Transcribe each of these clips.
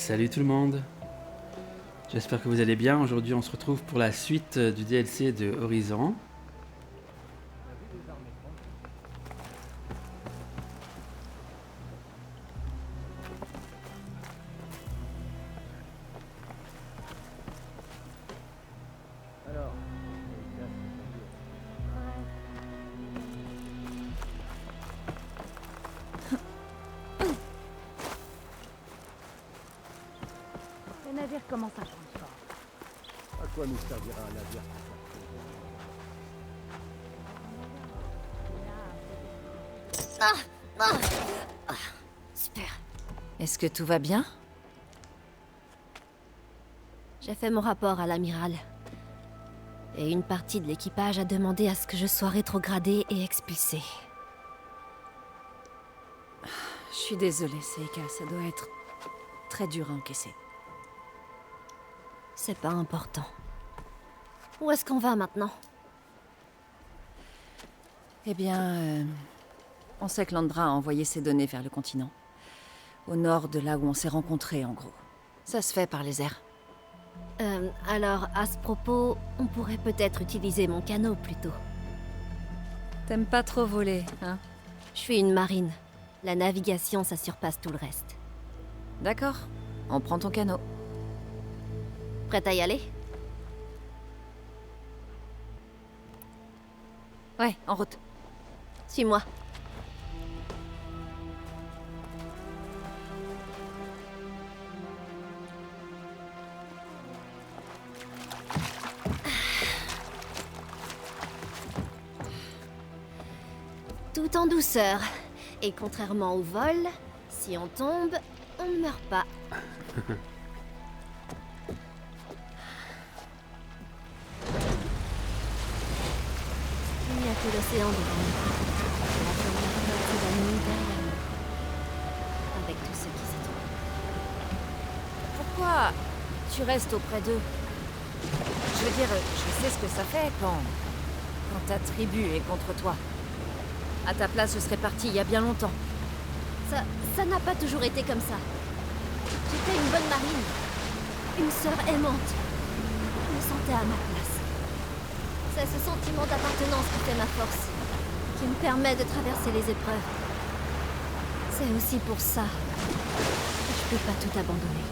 Salut tout le monde, j'espère que vous allez bien. Aujourd'hui on se retrouve pour la suite du DLC de Horizon. Alors, Le navire commence à prendre forme. à quoi nous servira un navire? Super. Est-ce que tout va bien? J'ai fait mon rapport à l'amiral. Et une partie de l'équipage a demandé à ce que je sois rétrogradée et expulsée. Je suis désolée, Seika, ça doit être très dur à encaisser. C'est pas important. Où est-ce qu'on va maintenant? Eh bien, on sait que Landra a envoyé ses données vers le continent. Au nord de là où on s'est rencontrés, en gros. Ça se fait par les airs. Alors, à ce propos, on pourrait peut-être utiliser mon canot plutôt. T'aimes pas trop voler, hein? Je suis une marine. La navigation, ça surpasse tout le reste. D'accord, on prend ton canot. Prête à y aller? Ouais, en route. Suis-moi. Tout en douceur. Et contrairement au vol, si on tombe, on ne meurt pas. Il n'y a que l'océan devant nous. Et la première partie de la nuit derrière nous. Avec tout ce qui s'y trouve. Pourquoi tu restes auprès d'eux? Je veux dire, je sais ce que ça fait quand ta tribu est contre toi. À ta place, je serais partie il y a bien longtemps. Ça n'a pas toujours été comme ça. J'étais une bonne marine. Une sœur aimante. Je me sentais à ma place. C'est ce sentiment d'appartenance qui fait ma force. Qui me permet de traverser les épreuves. C'est aussi pour ça que je peux pas tout abandonner.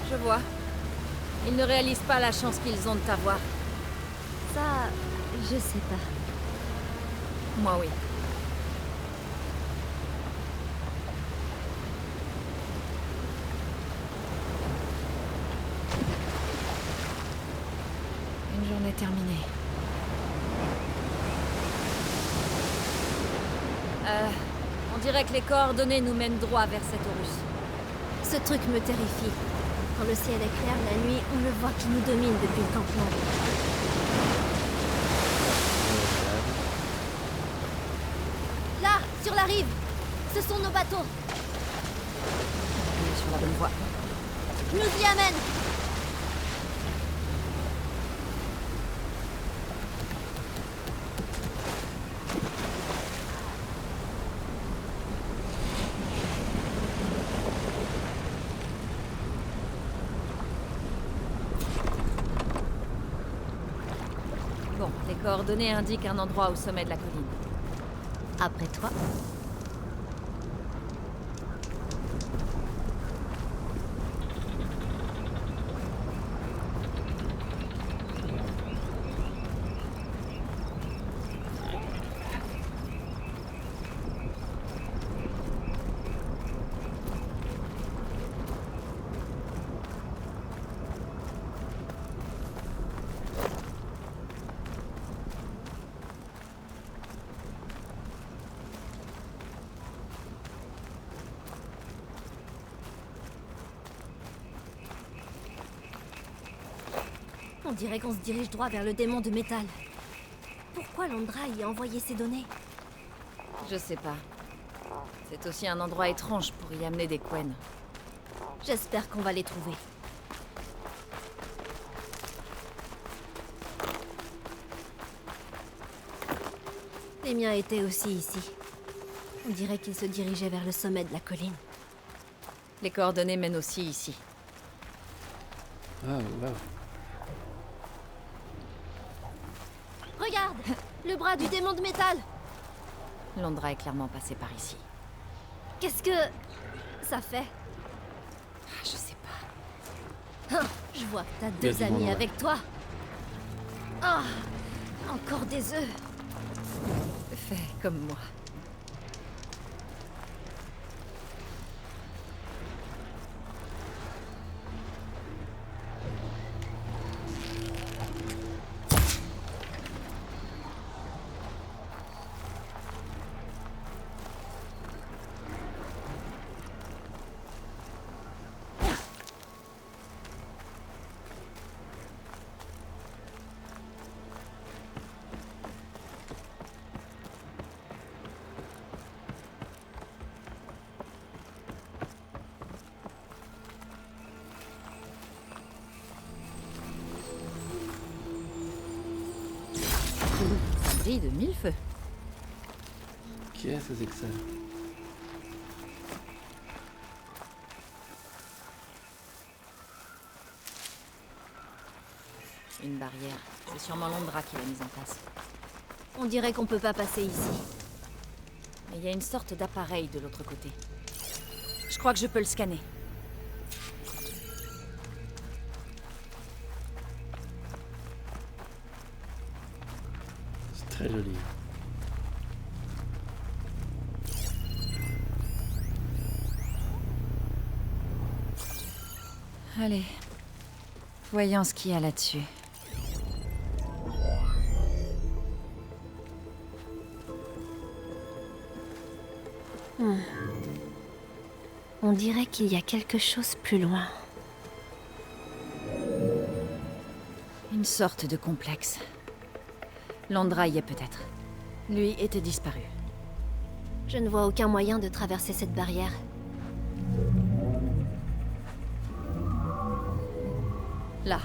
Je vois. Ils ne réalisent pas la chance qu'ils ont de t'avoir. Ça, je sais pas. Moi, oui. Une journée terminée. On dirait que les coordonnées nous mènent droit vers cette Horus. Ce truc me terrifie. Quand le ciel est clair la nuit, on le voit qui nous domine depuis le campement. Là, sur la rive! Ce sont nos bateaux! On est sur la bonne voie. Nous y amène! Bon, les coordonnées indiquent un endroit au sommet de la colline. Après toi. On dirait qu'on se dirige droit vers le démon de métal. Pourquoi Landra y a envoyé ses données? Je sais pas. C'est aussi un endroit étrange pour y amener des Quen. J'espère qu'on va les trouver. Les miens étaient aussi ici. On dirait qu'ils se dirigeaient vers le sommet de la colline. Les coordonnées mènent aussi ici. Waouh, waouh. Regarde, le bras du démon de métal. Londra est clairement passée par ici. Qu'est-ce que ça fait? Ah, je sais pas. Je vois que t'as Il y a deux du monde, amis ouais. avec toi. Ah, encore des œufs. Fais comme moi. Ça brille de mille feux. Qu'est-ce que c'est que ça? Une barrière. C'est sûrement Londra qui l'a mise en place. On dirait qu'on peut pas passer ici. Mais il y a une sorte d'appareil de l'autre côté. Je crois que je peux le scanner. C'est très joli. Allez. Voyons ce qu'il y a là-dessus. On dirait qu'il y a quelque chose plus loin. Une sorte de complexe. Londra y est peut-être. Lui était disparu. Je ne vois aucun moyen de traverser cette barrière. Là.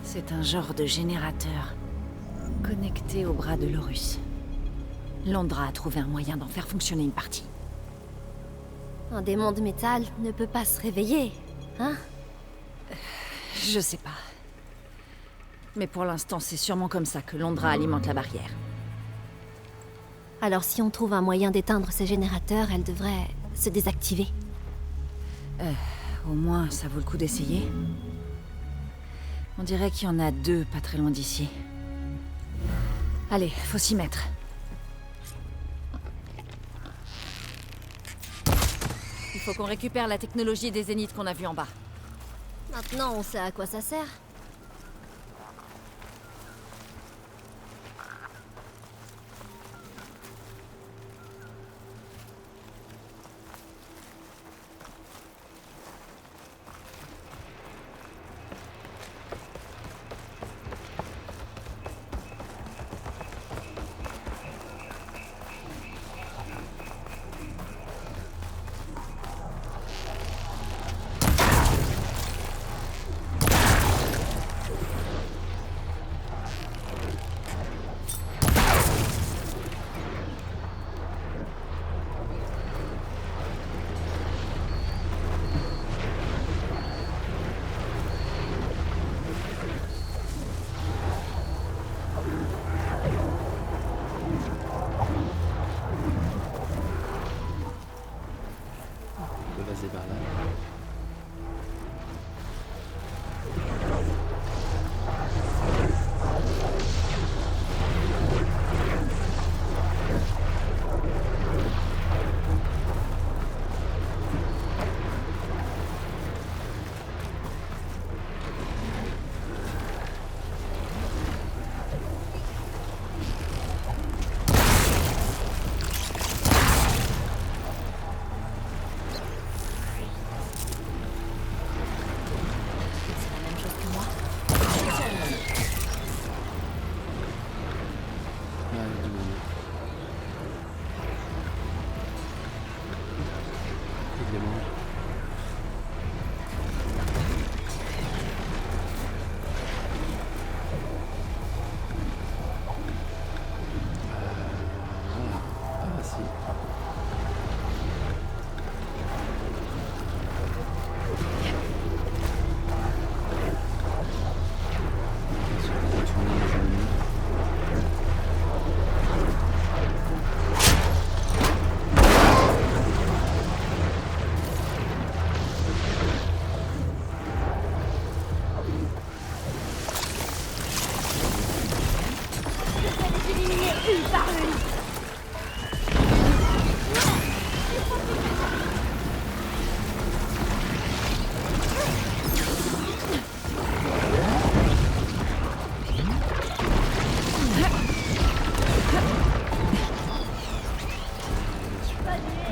C'est un genre de générateur. Connecté au bras de Lorus. Londra a trouvé un moyen d'en faire fonctionner une partie. Un démon de métal ne peut pas se réveiller, hein? Je sais pas. Mais pour l'instant, c'est sûrement comme ça que Londra alimente la barrière. Alors si on trouve un moyen d'éteindre ces générateurs, elle devrait se désactiver. Au moins, ça vaut le coup d'essayer. On dirait qu'il y en a deux pas très loin d'ici. Allez, faut s'y mettre. Il faut qu'on récupère la technologie des zéniths qu'on a vue en bas. Maintenant, on sait à quoi ça sert. On peut passer par là.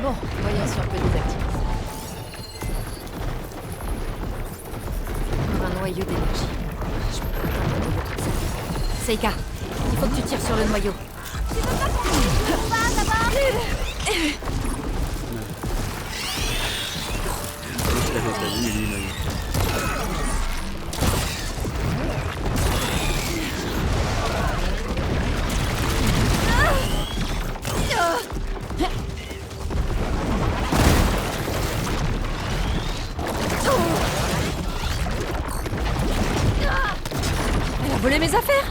Bon, voyons si on peut désactiver ça. Un noyau d'énergie. Je peux pas atteindre un noyau comme ça. Seika, il faut que tu tires sur le noyau. Je l'avais pas vu, lui, il m'a vu. Elle a volé mes affaires.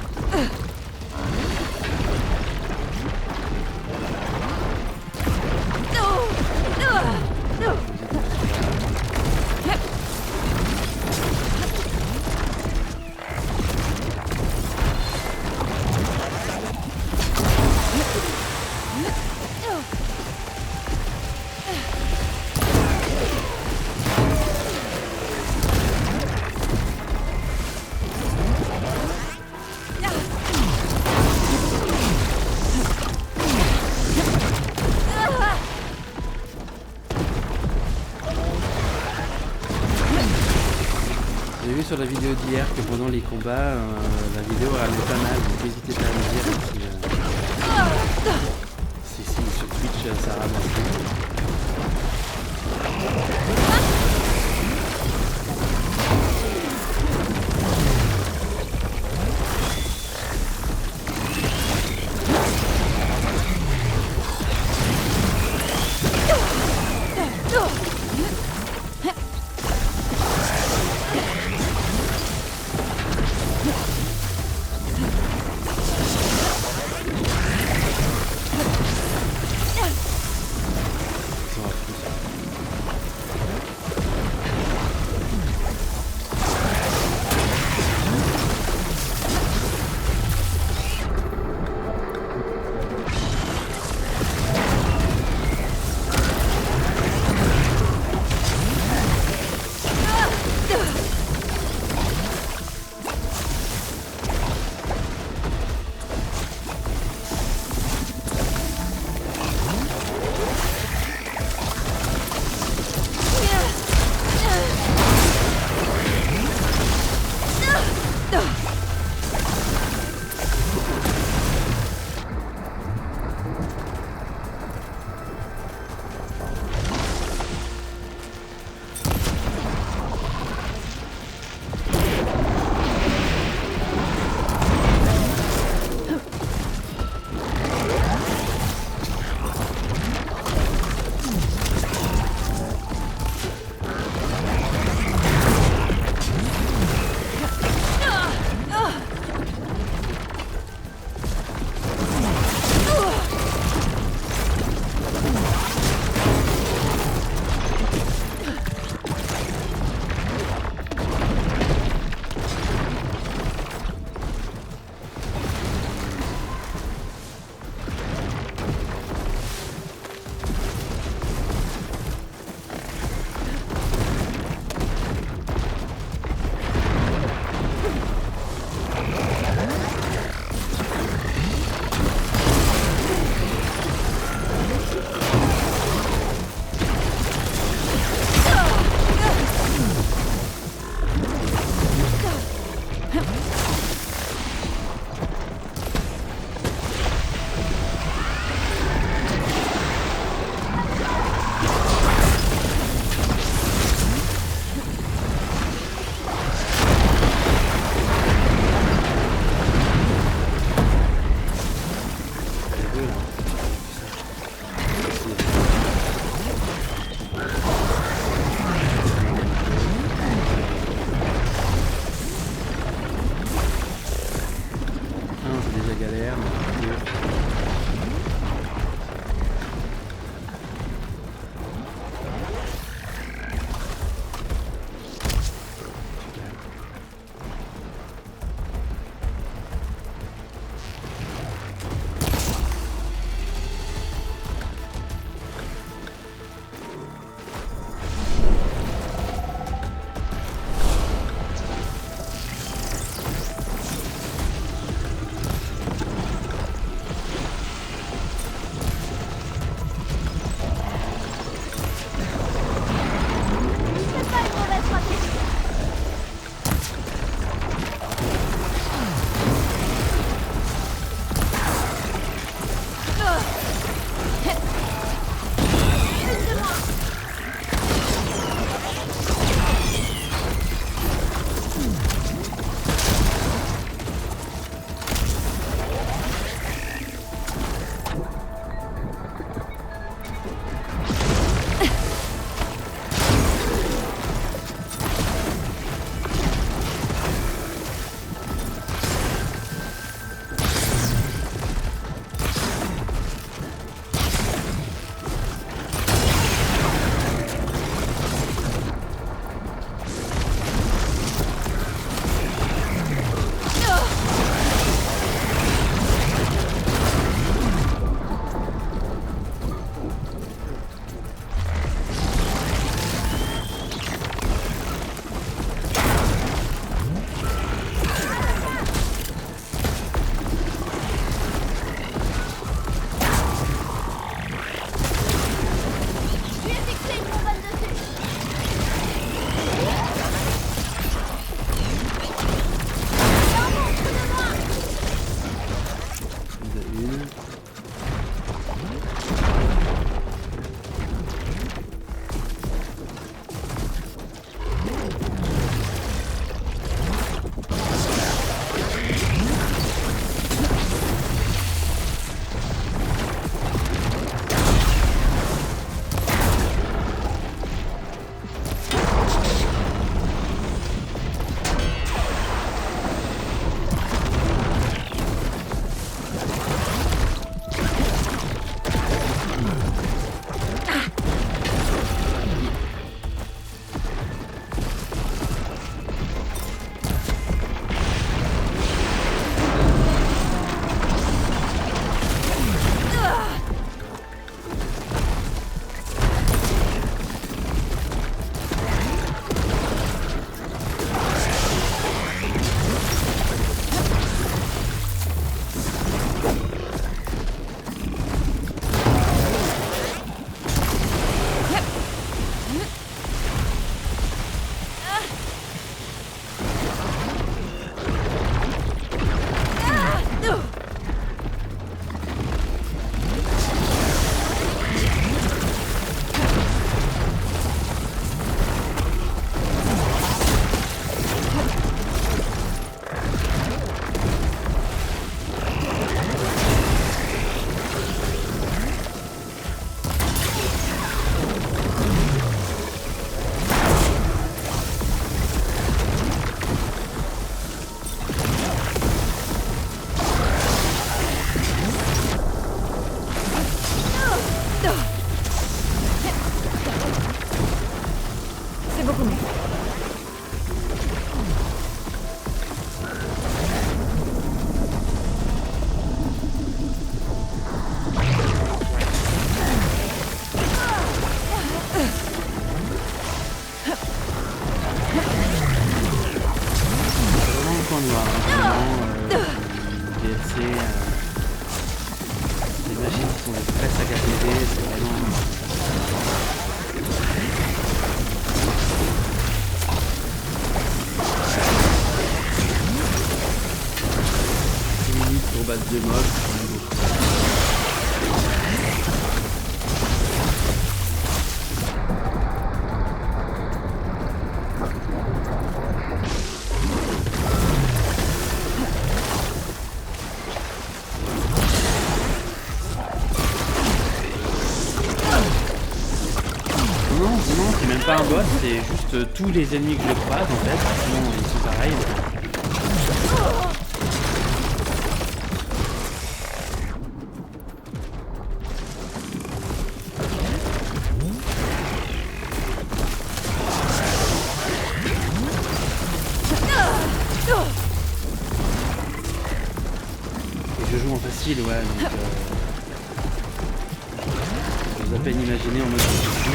J'ai vu sur la vidéo d'hier que pendant les combats, la vidéo allait pas mal, donc n'hésitez pas à me dire si sur Twitch ça rame un peu. 2 mobs. C'est quand même beaucoup. Non, c'est même pas un boss, c'est juste tous les ennemis que je croise en fait, sinon ils sont pareils. Et je joue en facile, ouais, donc j'ose à peine imaginer en mode difficile.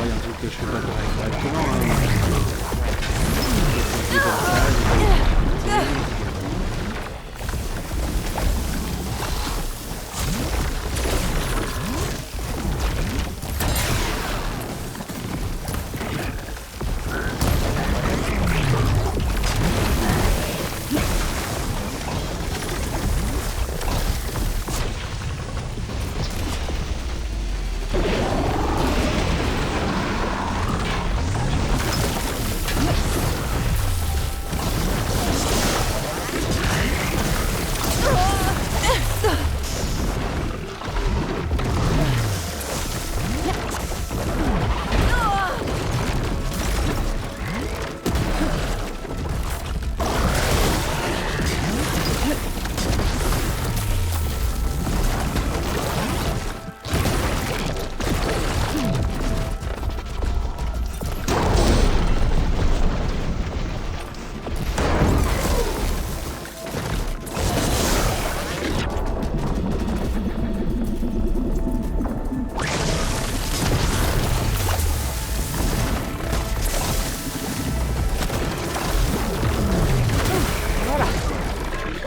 Il y a un truc que je fais pas correctement. C'est comme ça,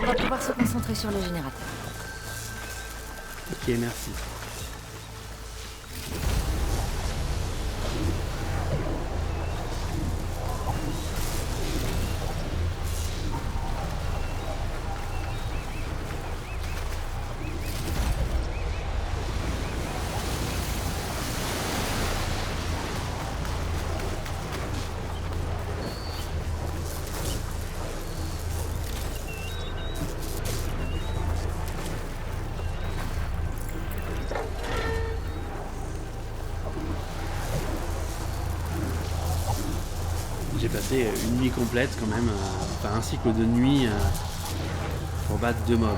On va pouvoir se concentrer sur le générateur. Ok, merci. J'ai passé une nuit complète quand même, enfin un cycle de nuit pour battre 2 mobs.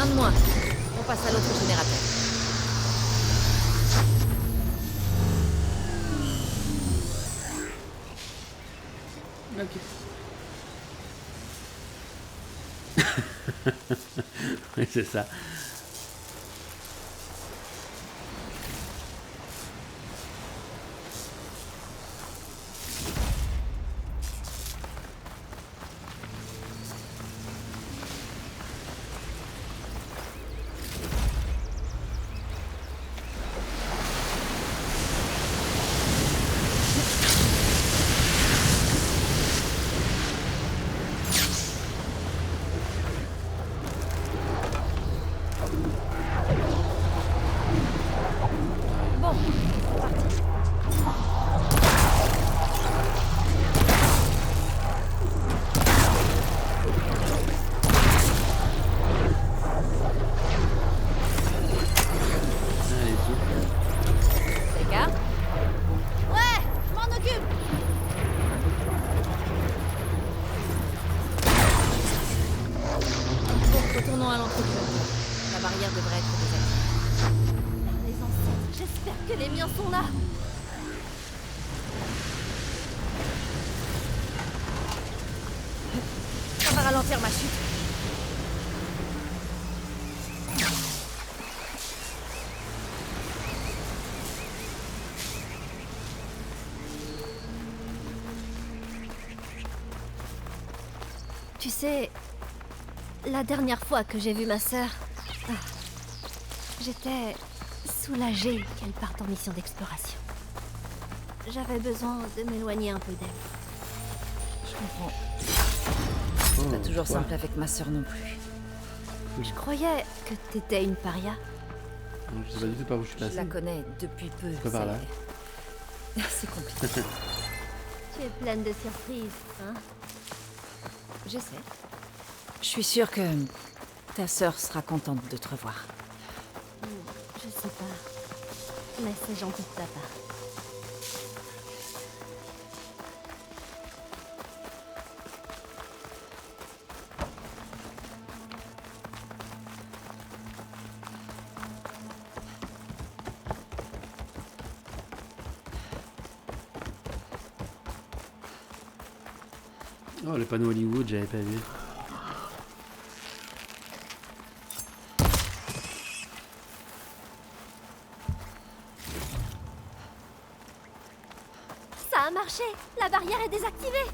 Un de moins. On passe à l'autre générateur. Ok. Oui, c'est ça. sont là. Ça va ralentir ma chute. Tu sais, la dernière fois que j'ai vu ma sœur, j'étais soulagée qu'elle parte en mission d'exploration. J'avais besoin de m'éloigner un peu d'elle. Je comprends. Oh, C'est pas toujours quoi? simple avec ma sœur non plus. Je croyais que t'étais une paria. Non, je sais pas du tout par où je suis Je passé. la connais depuis peu. pas par là. C'est compliqué. Tu es pleine de surprises, hein? J'essaie. Je suis sûre que ta sœur sera contente de te revoir. Je sais pas. Mais c'est gentil de ta part. Oh, le panneau Hollywood, j'avais pas vu. Ça a marché! La barrière est désactivée!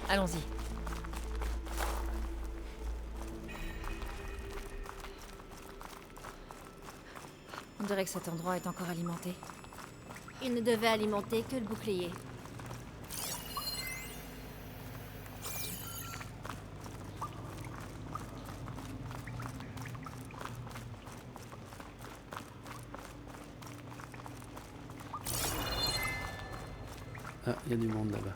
Allons-y. On dirait que cet endroit est encore alimenté. Il ne devait alimenter que le bouclier. Ah, il y a du monde là-bas.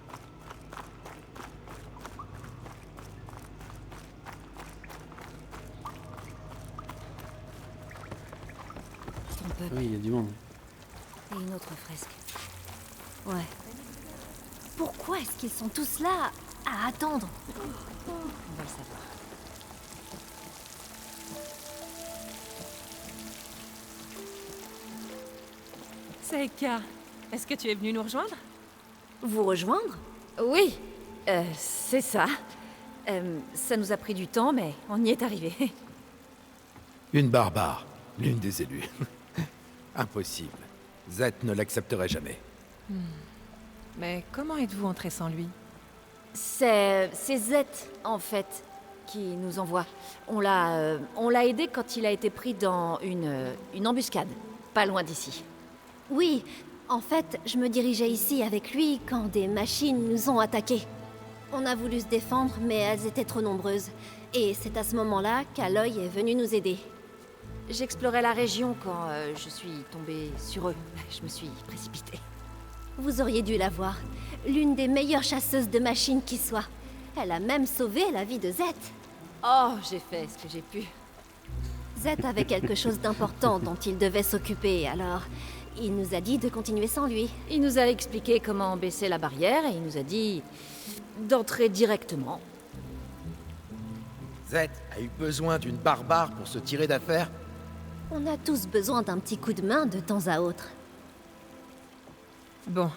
Ton peuple Oui, il y a du monde. et une autre fresque. Ouais. Pourquoi est-ce qu'ils sont tous là à attendre? On va le savoir. Seika, est-ce que tu es venu nous rejoindre? Vous rejoindre? Oui, c'est ça. Ça nous a pris du temps, mais on y est arrivé. Une barbare, l'une des élus. Impossible. Zet ne l'accepterait jamais. Mais comment êtes-vous entré sans lui? C'est Z, en fait, qui nous envoie. On l'a aidé quand il a été pris dans une embuscade, pas loin d'ici. Oui, en fait, je me dirigeais ici avec lui quand des machines nous ont attaqués. On a voulu se défendre, mais elles étaient trop nombreuses. Et c'est à ce moment-là qu'Aloy est venu nous aider. J'explorais la région quand je suis tombée sur eux. Je me suis précipitée. Vous auriez dû la voir. L'une des meilleures chasseuses de machines qui soit. Elle a même sauvé la vie de Zet. Oh, j'ai fait ce que j'ai pu. Zet avait quelque chose d'important dont il devait s'occuper, alors il nous a dit de continuer sans lui. Il nous a expliqué comment baisser la barrière et il nous a dit d'entrer directement. Zet a eu besoin d'une barbare pour se tirer d'affaire. On a tous besoin d'un petit coup de main de temps à autre. Bon,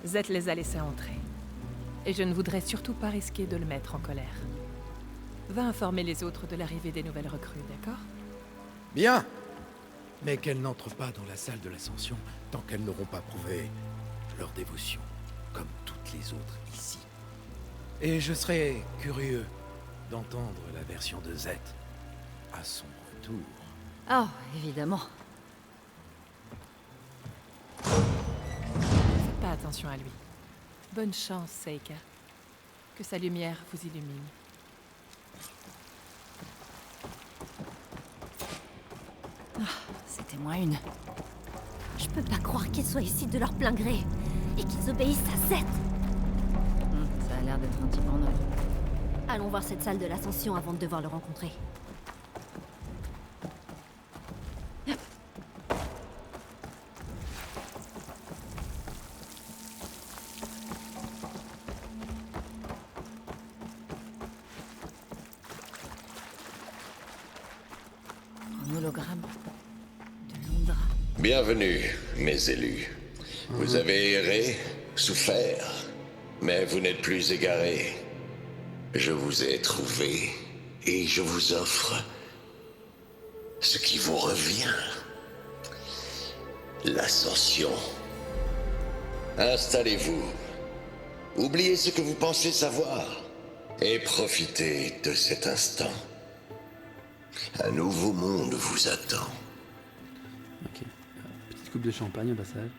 Zet les a laissés entrer. Et je ne voudrais surtout pas risquer de le mettre en colère. Va informer les autres de l'arrivée des nouvelles recrues, d'accord? Bien. Mais qu'elles n'entrent pas dans la salle de l'ascension tant qu'elles n'auront pas prouvé leur dévotion, comme toutes les autres ici. Et je serais curieux d'entendre la version de Zet à son retour. Oh, évidemment. Faites pas attention à lui. Bonne chance, Seika. Que sa lumière vous illumine. C'était moins une. Je peux pas croire qu'ils soient ici de leur plein gré et qu'ils obéissent à Zet. Ça a l'air d'être un type en or. Allons voir cette salle de l'ascension avant de devoir le rencontrer. Un hologramme de Londra. Bienvenue, mes élus. Vous avez erré, souffert, mais vous n'êtes plus égarés. Je vous ai trouvé et je vous offre ce qui vous revient. L'ascension. Installez-vous. Oubliez ce que vous pensez savoir et profitez de cet instant. Un nouveau monde vous attend. Ok. Petite coupe de champagne au passage.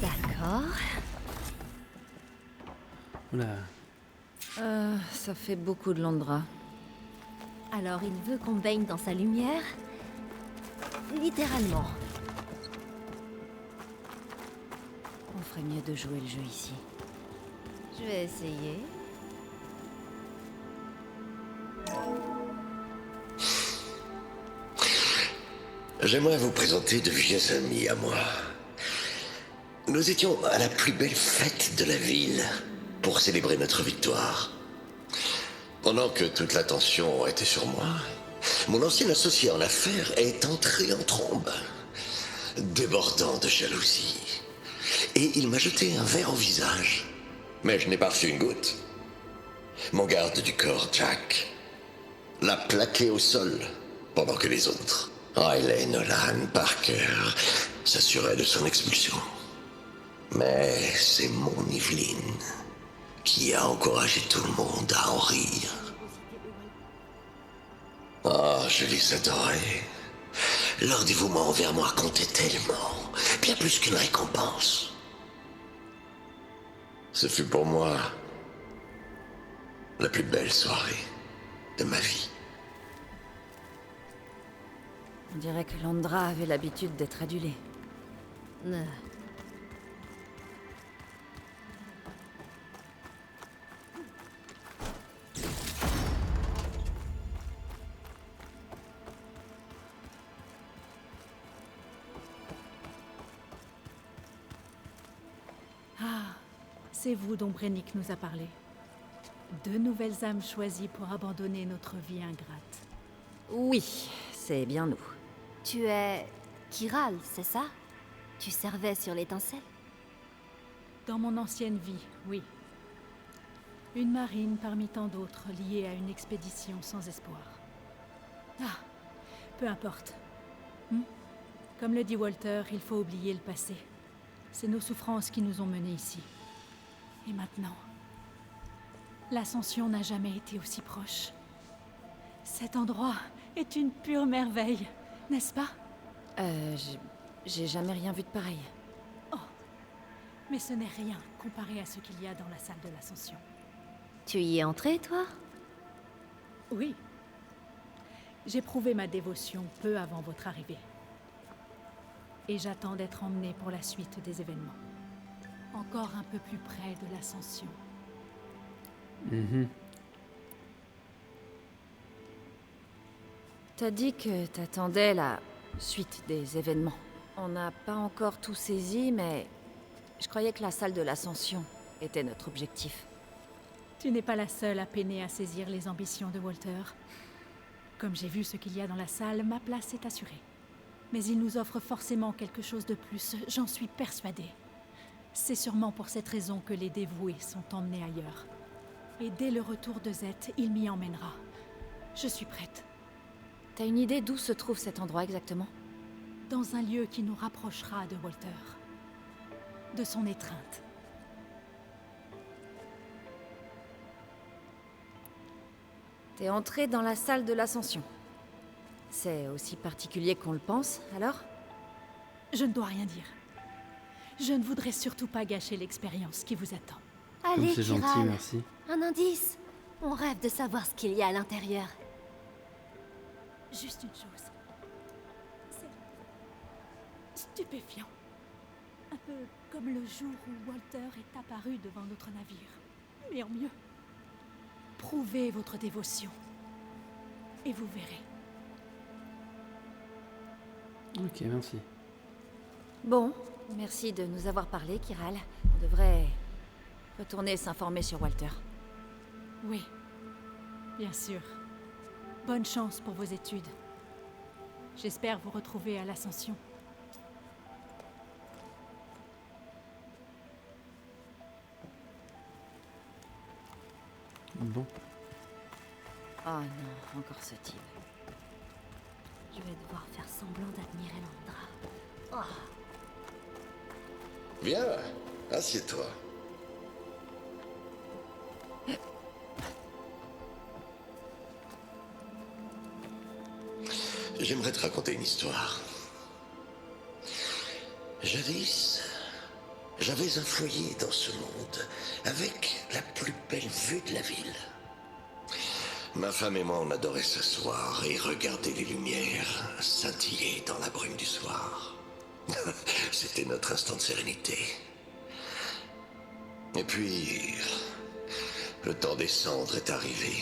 D'accord. Oula. Ça fait beaucoup de Londra. Alors il veut qu'on baigne dans sa lumière? Littéralement. On ferait mieux de jouer le jeu ici. Je vais essayer. J'aimerais vous présenter de vieux amis à moi. Nous étions à la plus belle fête de la ville pour célébrer notre victoire. Pendant que toute l'attention était sur moi, mon ancien associé en affaires est entré en trombe, débordant de jalousie. Et il m'a jeté un verre au visage. Mais je n'ai pas reçu une goutte. Mon garde du corps, Jack, l'a plaqué au sol, pendant que les autres, Riley, Nolan, Parker, s'assuraient de son expulsion. Mais c'est mon Evelyn qui a encouragé tout le monde à en rire. Oh, je les adorais. Leur dévouement envers moi comptait tellement, bien plus qu'une récompense. Ce fut pour moi la plus belle soirée de ma vie. On dirait que Londra avait l'habitude d'être adulée. C'est vous dont Brennick nous a parlé. 2 nouvelles âmes choisies pour abandonner notre vie ingrate. Oui, c'est bien nous. Tu es... Kiral, c'est ça? Tu servais sur l'étincelle? Dans mon ancienne vie, oui. Une marine parmi tant d'autres liée à une expédition sans espoir. Ah, peu importe. Comme le dit Walter, il faut oublier le passé. C'est nos souffrances qui nous ont menés ici. Et maintenant, l'ascension n'a jamais été aussi proche. Cet endroit est une pure merveille, n'est-ce pas? J'ai jamais rien vu de pareil. Oh, mais ce n'est rien comparé à ce qu'il y a dans la salle de l'ascension. Tu y es entré, toi? Oui. J'ai prouvé ma dévotion peu avant votre arrivée. Et j'attends d'être emmenée pour la suite des événements. Encore un peu plus près de l'ascension. T'as dit que t'attendais la suite des événements. On n'a pas encore tout saisi, mais je croyais que la salle de l'ascension était notre objectif. Tu n'es pas la seule à peiner à saisir les ambitions de Walter. Comme j'ai vu ce qu'il y a dans la salle, ma place est assurée. Mais il nous offre forcément quelque chose de plus, j'en suis persuadée. C'est sûrement pour cette raison que les dévoués sont emmenés ailleurs. Et dès le retour de Zeth, il m'y emmènera. Je suis prête. T'as une idée d'où se trouve cet endroit exactement? Dans un lieu qui nous rapprochera de Walter. De son étreinte. T'es entré dans la salle de l'ascension. C'est aussi particulier qu'on le pense, alors? Je ne dois rien dire. Je ne voudrais surtout pas gâcher l'expérience qui vous attend. Allez, C'est gentil, Kiral. merci. Un indice. On rêve de savoir ce qu'il y a à l'intérieur. Juste une chose. C'est stupéfiant. Un peu comme le jour où Walter est apparu devant notre navire. Mais en mieux. Prouvez votre dévotion. Et vous verrez. Ok, merci. Bon, merci de nous avoir parlé, Kiral. On devrait retourner s'informer sur Walter. Oui. Bien sûr. Bonne chance pour vos études. J'espère vous retrouver à l'Ascension. Bon. Oh non, encore ce type. Je vais devoir faire semblant d'admirer Landra. Oh, Viens, assieds-toi. J'aimerais te raconter une histoire. Jadis, j'avais un foyer dans ce monde, avec la plus belle vue de la ville. Ma femme et moi, on adorait s'asseoir et regarder les lumières scintiller dans la brume du soir. C'était notre instant de sérénité. Et puis, le temps des cendres est arrivé.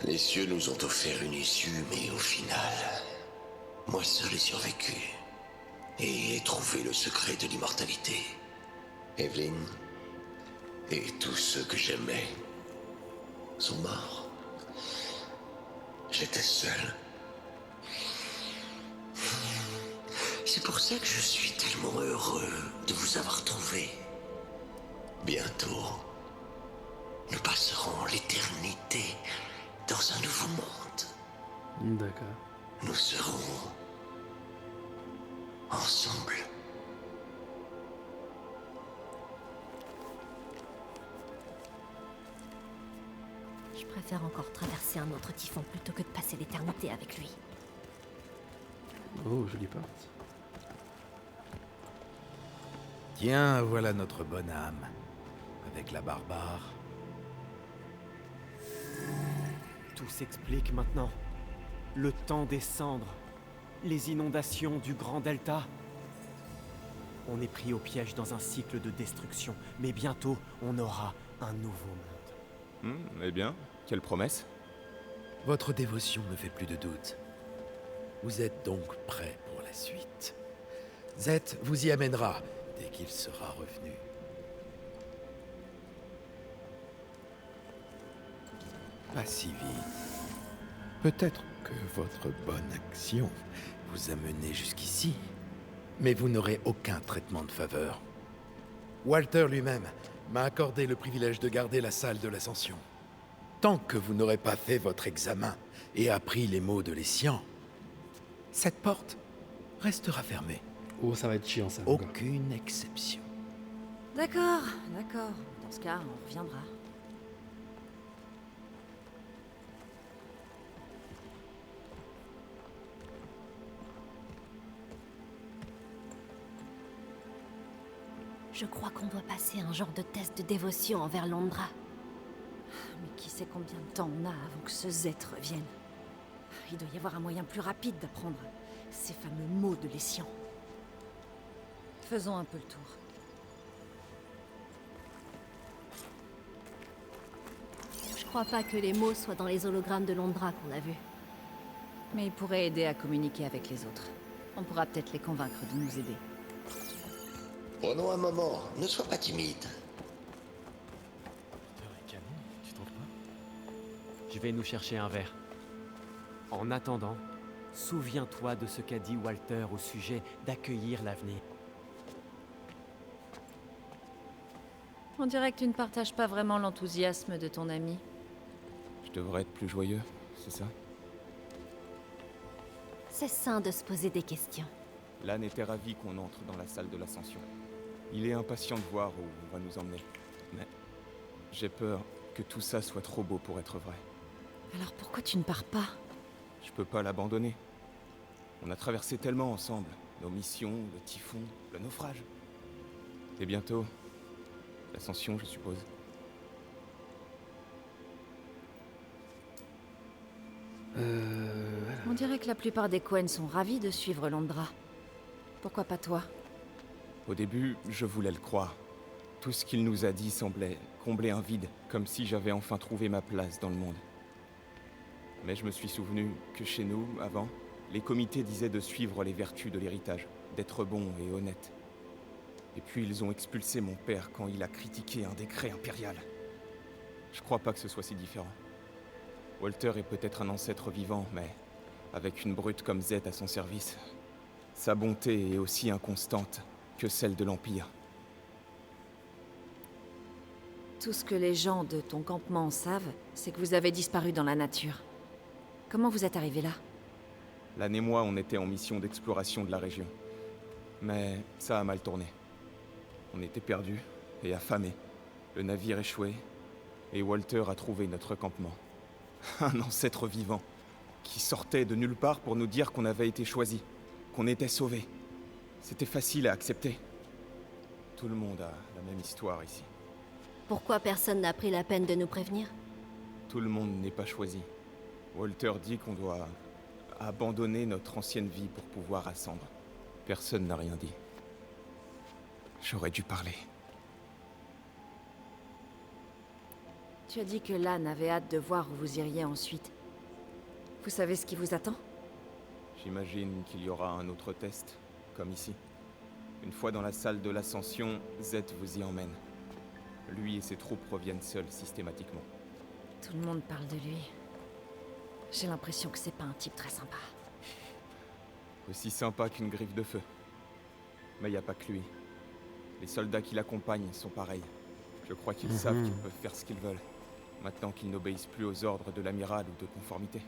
Les cieux nous ont offert une issue, mais au final, moi seul ai survécu et ai trouvé le secret de l'immortalité. Evelyn et tous ceux que j'aimais sont morts. J'étais seul. C'est pour ça que je suis tellement heureux de vous avoir trouvé. Bientôt, nous passerons l'éternité dans un nouveau monde. D'accord. Nous serons ensemble. je préfère encore traverser un autre typhon plutôt que de passer l'éternité avec lui. Oh, jolie porte. Tiens, voilà notre bonne âme. Avec la barbare. Tout s'explique maintenant. Le temps des cendres. Les inondations du Grand Delta. On est pris au piège dans un cycle de destruction. Mais bientôt, on aura un nouveau monde. Eh bien, quelle promesse? Votre dévotion ne fait plus de doute. Vous êtes donc prêt pour la suite. Zed vous y amènera dès qu'il sera revenu. Pas si vite. Peut-être que votre bonne action vous a mené jusqu'ici, mais vous n'aurez aucun traitement de faveur. Walter lui-même m'a accordé le privilège de garder la salle de l'Ascension. Tant que vous n'aurez pas fait votre examen et appris les mots de l'Essian, cette porte restera fermée. Oh, ça va être chiant ça. encore. Aucune exception. D'accord, d'accord. Dans ce cas, on reviendra. Je crois qu'on doit passer un genre de test de dévotion envers Landra. Mais qui sait combien de temps on a avant que ce Z revienne? Il doit y avoir un moyen plus rapide d'apprendre ces fameux mots de l'Essian. Faisons un peu le tour. Je crois pas que les mots soient dans les hologrammes de Landra qu'on a vus. Mais il pourrait aider à communiquer avec les autres. On pourra peut-être les convaincre de nous aider. Prenons un moment, ne sois pas timide. Canon, tu trouves pas? Je vais nous chercher un verre. En attendant, souviens-toi de ce qu'a dit Walter au sujet d'accueillir l'avenir. On dirait que tu ne partages pas vraiment l'enthousiasme de ton ami. Je devrais être plus joyeux, c'est ça? C'est sain de se poser des questions. Lan était ravi qu'on entre dans la salle de l'Ascension. Il est impatient de voir où on va nous emmener. Mais j'ai peur que tout ça soit trop beau pour être vrai. Alors pourquoi tu ne pars pas? Je peux pas l'abandonner. On a traversé tellement ensemble. Nos missions, le typhon, le naufrage. Et bientôt, l'Ascension, je suppose. On dirait que la plupart des Cohen sont ravis de suivre Landra. Pourquoi pas toi? Au début, je voulais le croire. Tout ce qu'il nous a dit semblait combler un vide, comme si j'avais enfin trouvé ma place dans le monde. Mais je me suis souvenu que chez nous, avant, les comités disaient de suivre les vertus de l'héritage, d'être bon et honnête. Et puis ils ont expulsé mon père quand il a critiqué un décret impérial. Je crois pas que ce soit si différent. Walter est peut-être un ancêtre vivant, mais avec une brute comme Z à son service, sa bonté est aussi inconstante que celle de l'Empire. Tout ce que les gens de ton campement savent, c'est que vous avez disparu dans la nature. Comment vous êtes arrivé là? Lan et moi, on était en mission d'exploration de la région. Mais ça a mal tourné. On était perdus et affamés. Le navire échoué, et Walter a trouvé notre campement. Un ancêtre vivant, qui sortait de nulle part pour nous dire qu'on avait été choisis, qu'on était sauvés. C'était facile à accepter. Tout le monde a la même histoire ici. Pourquoi personne n'a pris la peine de nous prévenir? Tout le monde n'est pas choisi. Walter dit qu'on doit abandonner notre ancienne vie pour pouvoir ascendre. Personne n'a rien dit. J'aurais dû parler. Tu as dit que Lan avait hâte de voir où vous iriez ensuite. Vous savez ce qui vous attend? J'imagine qu'il y aura un autre test, comme ici. Une fois dans la salle de l'ascension, Zed vous y emmène. Lui et ses troupes reviennent seuls systématiquement. Tout le monde parle de lui. J'ai l'impression que c'est pas un type très sympa. Aussi sympa qu'une griffe de feu. Mais y a pas que lui. Les soldats qui l'accompagnent sont pareils. Je crois qu'ils savent qu'ils peuvent faire ce qu'ils veulent, maintenant qu'ils n'obéissent plus aux ordres de l'amiral ou de conformité.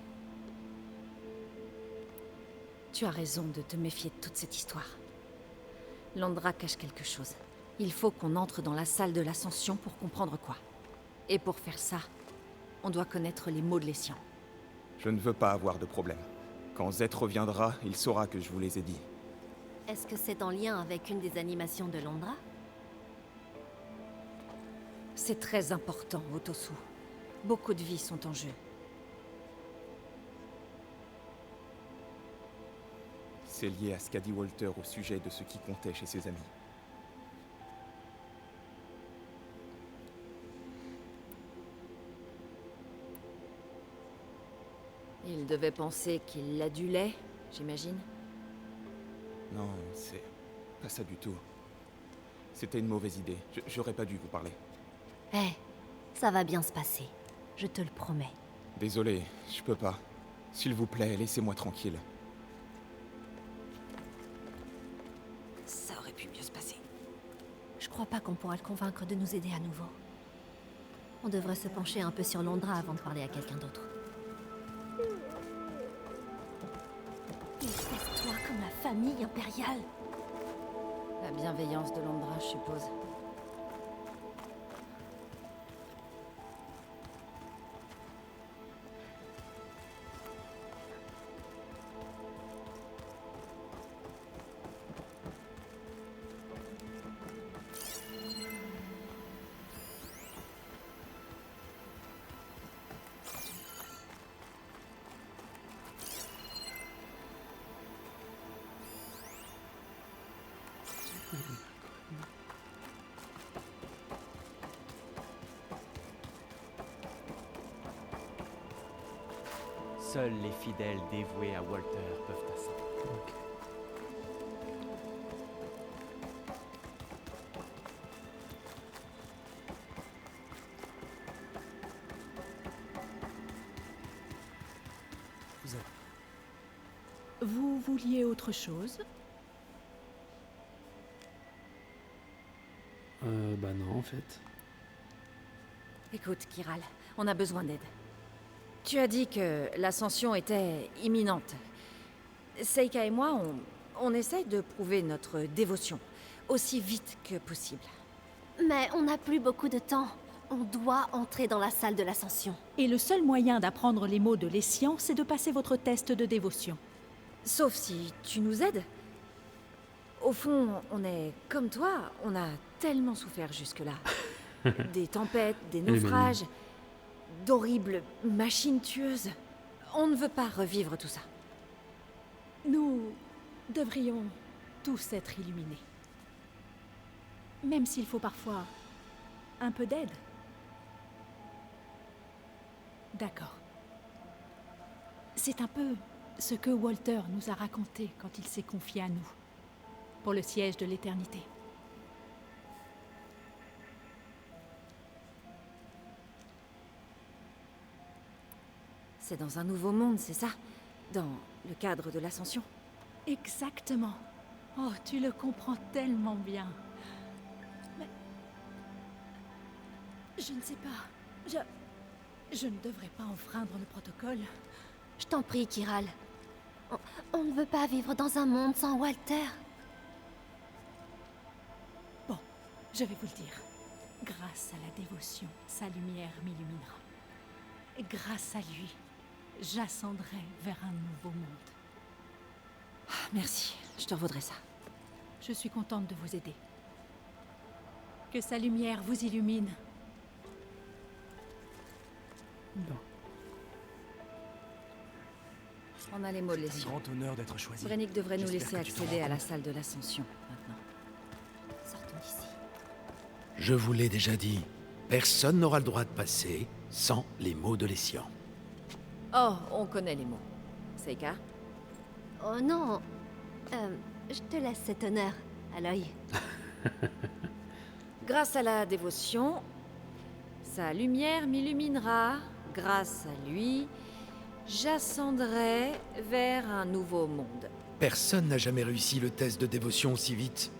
Tu as raison de te méfier de toute cette histoire. Landra cache quelque chose. Il faut qu'on entre dans la salle de l'ascension pour comprendre quoi. Et pour faire ça, on doit connaître les mots de l'Essian. Je ne veux pas avoir de problème. Quand Zed reviendra, il saura que je vous les ai dit. Est-ce que c'est en lien avec une des animations de Londra? C'est très important, Otosu. Beaucoup de vies sont en jeu. C'est lié à ce qu'a dit Walter au sujet de ce qui comptait chez ses amis. Il devait penser qu'il l'adulait, j'imagine. Non, c'est pas ça du tout. C'était une mauvaise idée. J'aurais pas dû vous parler. Eh, ça va bien se passer. Je te le promets. Désolé, je peux pas. S'il vous plaît, laissez-moi tranquille. Ça aurait pu mieux se passer. Je crois pas qu'on pourra le convaincre de nous aider à nouveau. On devrait se pencher un peu sur Londra avant de parler à quelqu'un d'autre. Espèce-toi comme la famille impériale. La bienveillance de Londra, je suppose. Seuls les fidèles dévoués à Walter peuvent ascendre. Vous vouliez autre chose? Bah non, en fait. Écoute, Kiral, on a besoin d'aide. Tu as dit que l'ascension était imminente. Seika et moi, on essaye de prouver notre dévotion, aussi vite que possible. Mais on n'a plus beaucoup de temps. On doit entrer dans la salle de l'ascension. Et le seul moyen d'apprendre les mots de l'Essian, c'est de passer votre test de dévotion. Sauf si tu nous aides. Au fond, on est comme toi, on a tellement souffert jusque-là. Des tempêtes, des naufrages, d'horribles machines tueuses. On ne veut pas revivre tout ça. Nous devrions tous être illuminés. Même s'il faut parfois un peu d'aide. D'accord. C'est un peu ce que Walter nous a raconté quand il s'est confié à nous, pour le siège de l'éternité. C'est dans un nouveau monde, c'est ça? Dans le cadre de l'ascension? Exactement. Oh, tu le comprends tellement bien. Je ne sais pas. Je ne devrais pas enfreindre le protocole. Je t'en prie, Kiral. On ne veut pas vivre dans un monde sans Walter. Bon, je vais vous le dire. Grâce à la dévotion, sa lumière m'illuminera. Et grâce à lui, j'ascendrai vers un nouveau monde. Merci, je te revaudrai ça. Je suis contente de vous aider. Que sa lumière vous illumine. Non. On a les mots de Un l'escient. grand honneur d'être choisi. Brennick devrait nous J'espère laisser que tu t'en accéder à rends la compte. salle de l'Ascension, maintenant. Sortons d'ici. Je vous l'ai déjà dit, personne n'aura le droit de passer sans les mots de l'Essian. Oh, on connaît les mots. Seika? Oh non. Je te laisse cet honneur, Aloy. Grâce à la dévotion, sa lumière m'illuminera. Grâce à lui, j'ascendrai vers un nouveau monde. Personne n'a jamais réussi le test de dévotion aussi vite.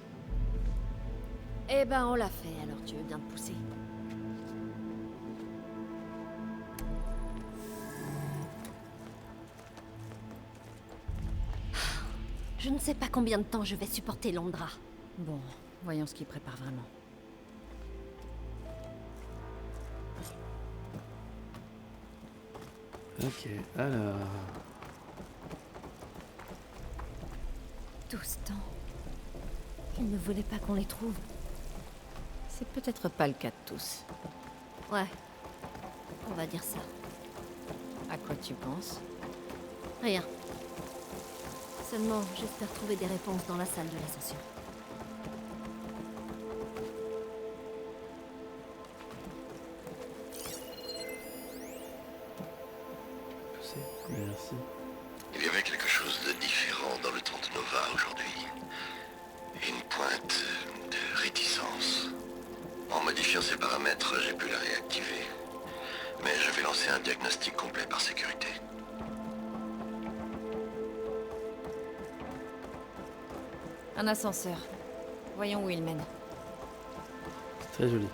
Eh ben, on l'a fait, alors tu veux bien te pousser. Je ne sais pas combien de temps je vais supporter Londra. Bon, voyons ce qu'il prépare vraiment. Ok, alors... Tout ce temps. Il ne voulait pas qu'on les trouve. C'est peut-être pas le cas de tous. Ouais. On va dire ça. À quoi tu penses? Rien. Seulement, j'espère trouver des réponses dans la salle de l'Ascension. Merci. Il y avait quelque chose de différent dans le temps de Nova aujourd'hui. Une pointe de réticence. En modifiant ses paramètres, j'ai pu la réactiver. Mais je vais lancer un diagnostic complet par sécurité. Un ascenseur. Voyons où il mène. Très joli.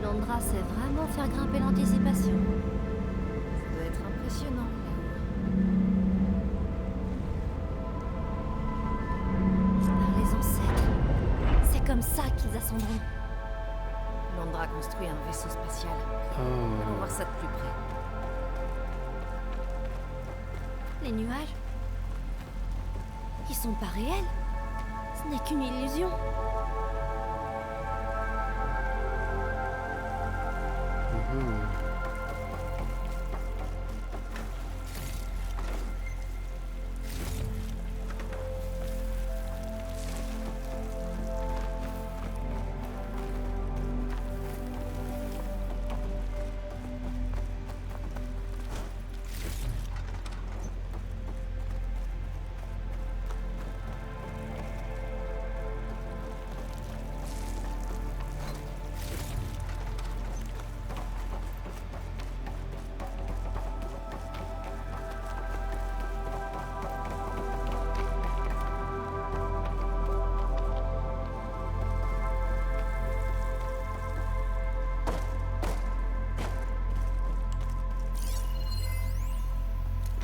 Londra sait vraiment faire grimper l'anticipation. Ça doit être impressionnant. Par les ancêtres. C'est comme ça qu'ils ascendront. Londra construit un vaisseau spatial. Oh. Allons voir ça de plus près. Les nuages. Ils sont pas réels. Ce n'est qu'une illusion. Mhm.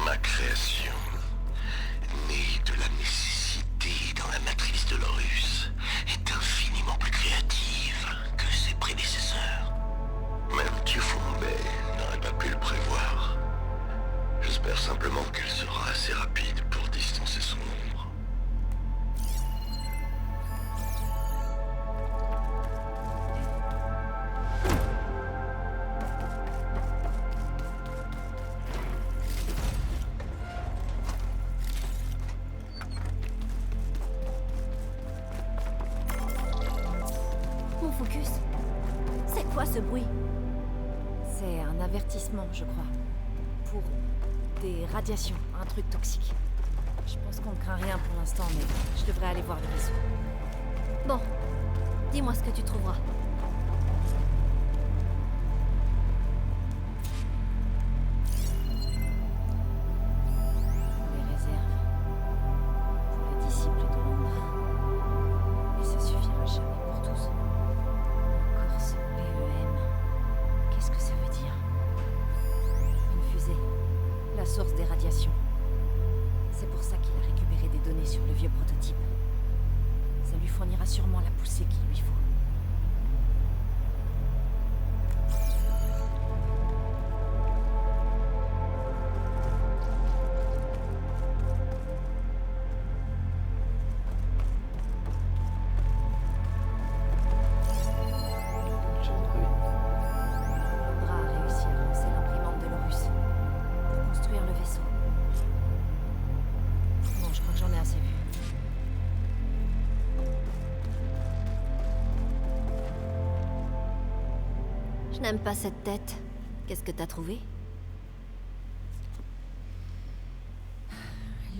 Ma création, née de la nécessité dans la matrice de l'Horus, est infiniment plus créative que ses prédécesseurs. Même Tufombe n'aurait pas pu le prévoir. J'espère simplement qu'elle sera assez rapide pour distancer son ombre. Mon focus. C'est quoi ce bruit? C'est un avertissement, je crois. Pour des radiations, un truc toxique. Je pense qu'on ne craint rien pour l'instant, mais je devrais aller voir le vaisseau. Bon. Dis-moi ce que tu trouveras. sûrement la poussée qu'il lui faut. Londra a réussi à lancer l'imprimante de l'Horus pour construire le vaisseau. Bon, je crois que j'en ai assez vu. Je n'aime pas cette tête. Qu'est-ce que t'as trouvé?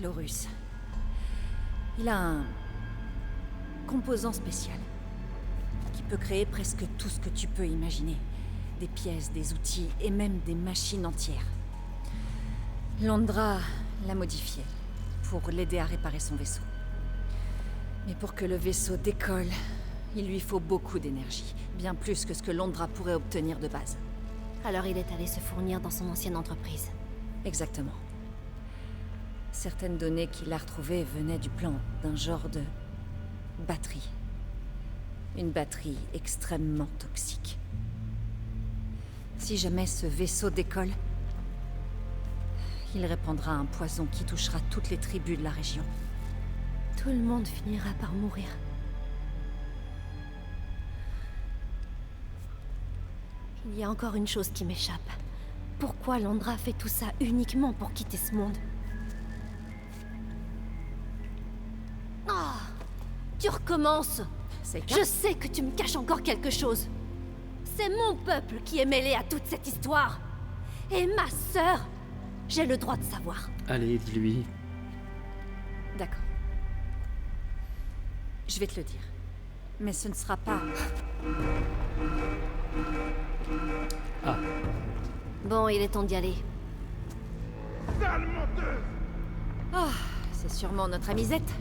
L'Horus. Il a un composant spécial qui peut créer presque tout ce que tu peux imaginer. Des pièces, des outils et même des machines entières. Londra l'a modifié pour l'aider à réparer son vaisseau. Mais pour que le vaisseau décolle, il lui faut beaucoup d'énergie. Bien plus que ce que Londra pourrait obtenir de base. Alors il est allé se fournir dans son ancienne entreprise. Exactement. Certaines données qu'il a retrouvées venaient du plan d'un genre de batterie. Une batterie extrêmement toxique. Si jamais ce vaisseau décolle, il répandra un poison qui touchera toutes les tribus de la région. Tout le monde finira par mourir. Il y a encore une chose qui m'échappe. Pourquoi Londra fait tout ça uniquement pour quitter ce monde? Ah! Tu recommences! Je sais que tu me caches encore quelque chose. C'est mon peuple qui est mêlé à toute cette histoire. Et ma sœur, j'ai le droit de savoir. Allez, dis-lui. D'accord. Je vais te le dire. Mais ce ne sera pas... Ah. Bon, il est temps d'y aller. Oh, c'est sûrement notre amisette.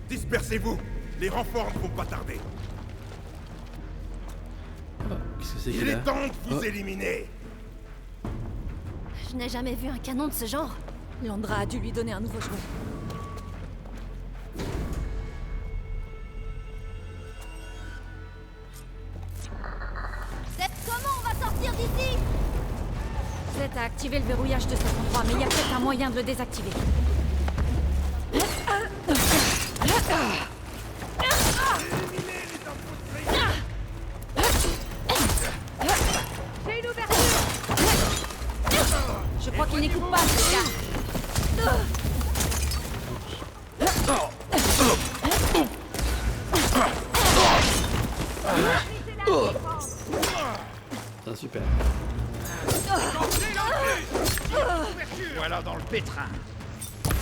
Dispersez-vous. Les renforts ne vont pas tarder. Oh, qu'est-ce que c'est Il qu'il est a? temps de vous éliminer. Je n'ai jamais vu un canon de ce genre. Londra a dû lui donner un nouveau jouet. Zed, comment on va sortir d'ici? Zed a activé le verrouillage de cet endroit, mais il y a peut-être un moyen de le désactiver. J'ai une ouverture. Je crois qu'il n'écoute pas, ce gars. Ah, super. Voilà dans le pétrin.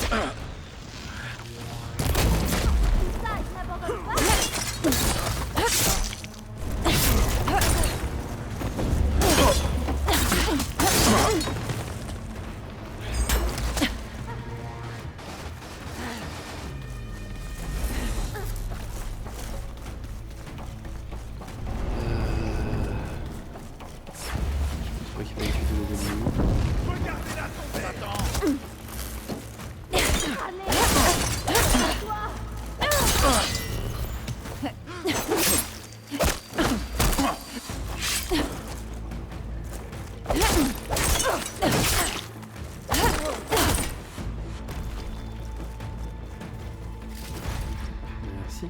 Ça, il n'abandonne pas. Je crois qu'il va utiliser les ennemis. Regardez-la tomber. Attends. Merci.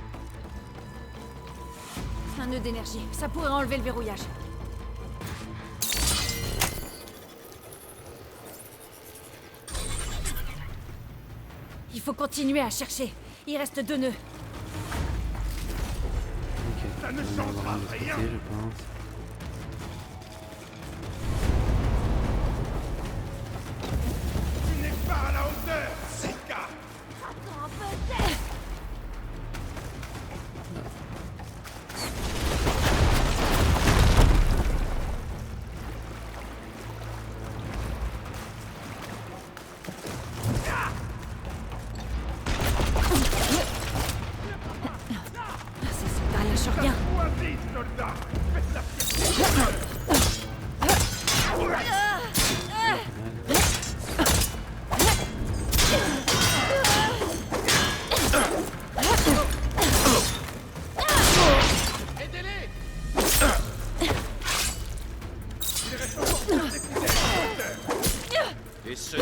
Un nœud d'énergie. Ça pourrait enlever le verrouillage. Il faut continuer à chercher. Il reste 2 nœuds. Ok. Ça ne On va changera voir de l'autre rien. côté, je pense. Tu n'es pas à la hauteur, Sika. Attends un peu, Zed. Ces soldats lâchent rien. Vas-y, soldat. Faites la Et ce...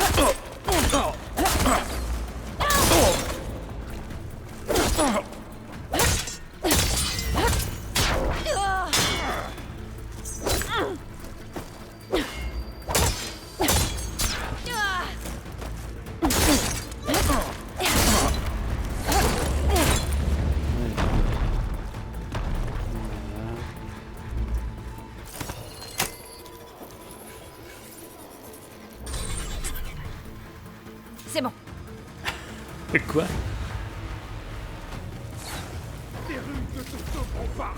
C'est bon. Quoi? Les rues ne te sauveront pas.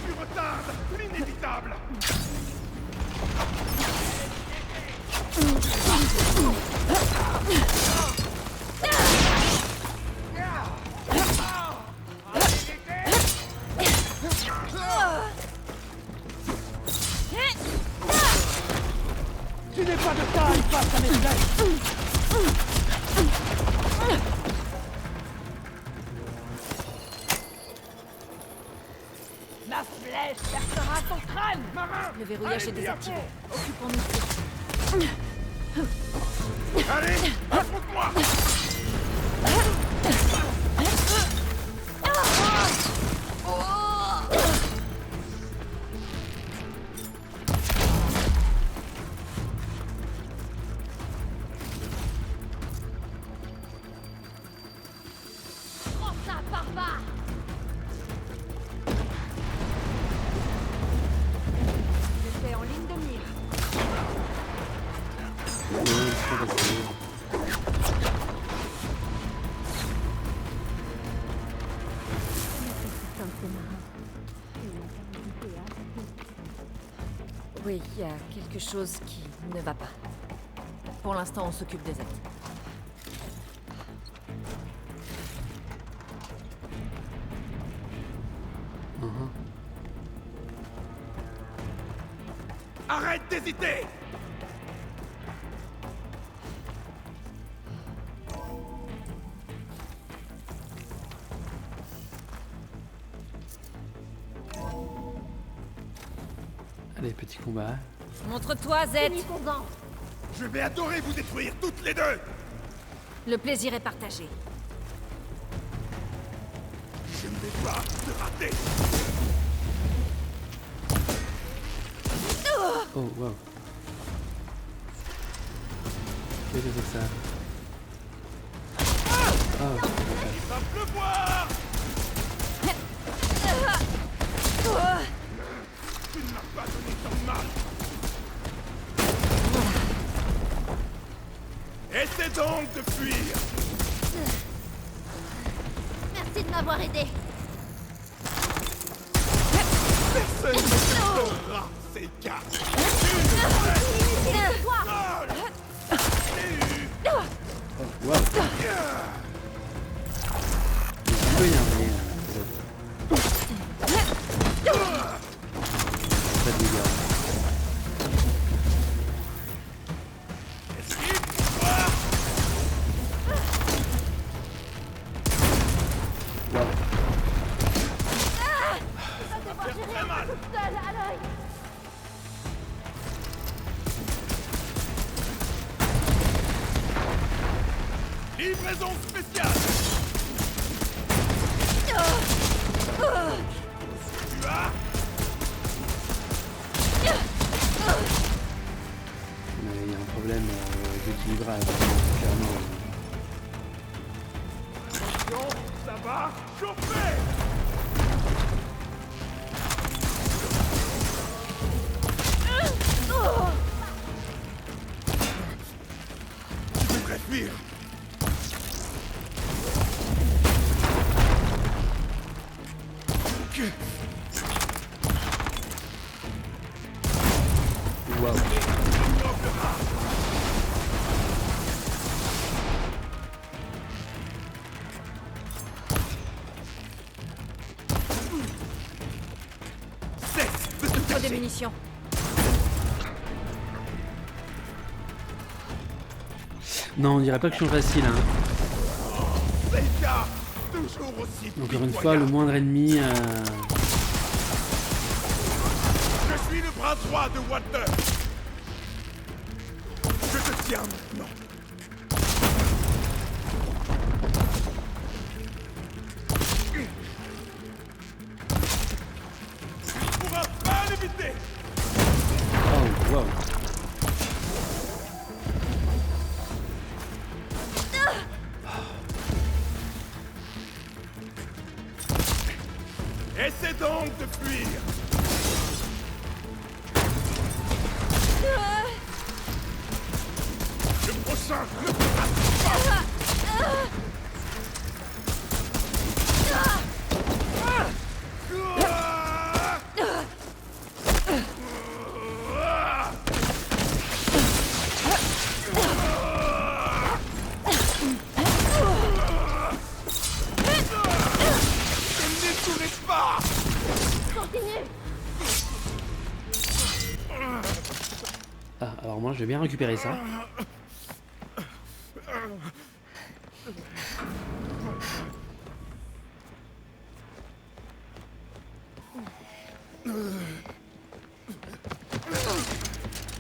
Tu retardes l'inévitable. Tu n'es pas de taille face à mes flèches. Ma flèche percera ton crâne, marin. Le verrouillage est désactivé. Occupons-nous. Allez, affronte-moi. Prends ça, barbare! J'étais en ligne de mire. Oui, il y a quelque chose qui ne va pas. Pour l'instant, on s'occupe des aides. Arrête d'hésiter. Allez, petit combat. Montre-toi, Zed. Je vais adorer vous détruire toutes les deux. Le plaisir est partagé. Je ne vais pas te rater. Oh, wow. Qu'est-ce que c'est que ça? Oh, Il va pleuvoir. Tu ne m'as pas donné tant de mal. Essaie donc de fuir. Merci de m'avoir aidé. Personne ne sauvera ces gars. oh, wow. Il peut y en pas de dégâts. Wow. Très mal. Seul à l'œil. Livraison spéciale. Tu as Il y a un problème d'équilibrage, clairement. attention, ça va chauffer. Tu devrais fuir. Wow. Cesse de te Faut des cacher. munitions. Non, on dirait pas que je suis facile. Hein. Zelda, toujours aussi Encore une fois, le moindre ennemi... Je suis le bras droit de Walter. Je te tiens maintenant. Tu pourras pas l'éviter. Oh, wow. Essaie donc de fuir. Le prochain ne pourra pas. Ne m'étourez pas. Continue. Ah, alors moi, je vais bien récupérer ça.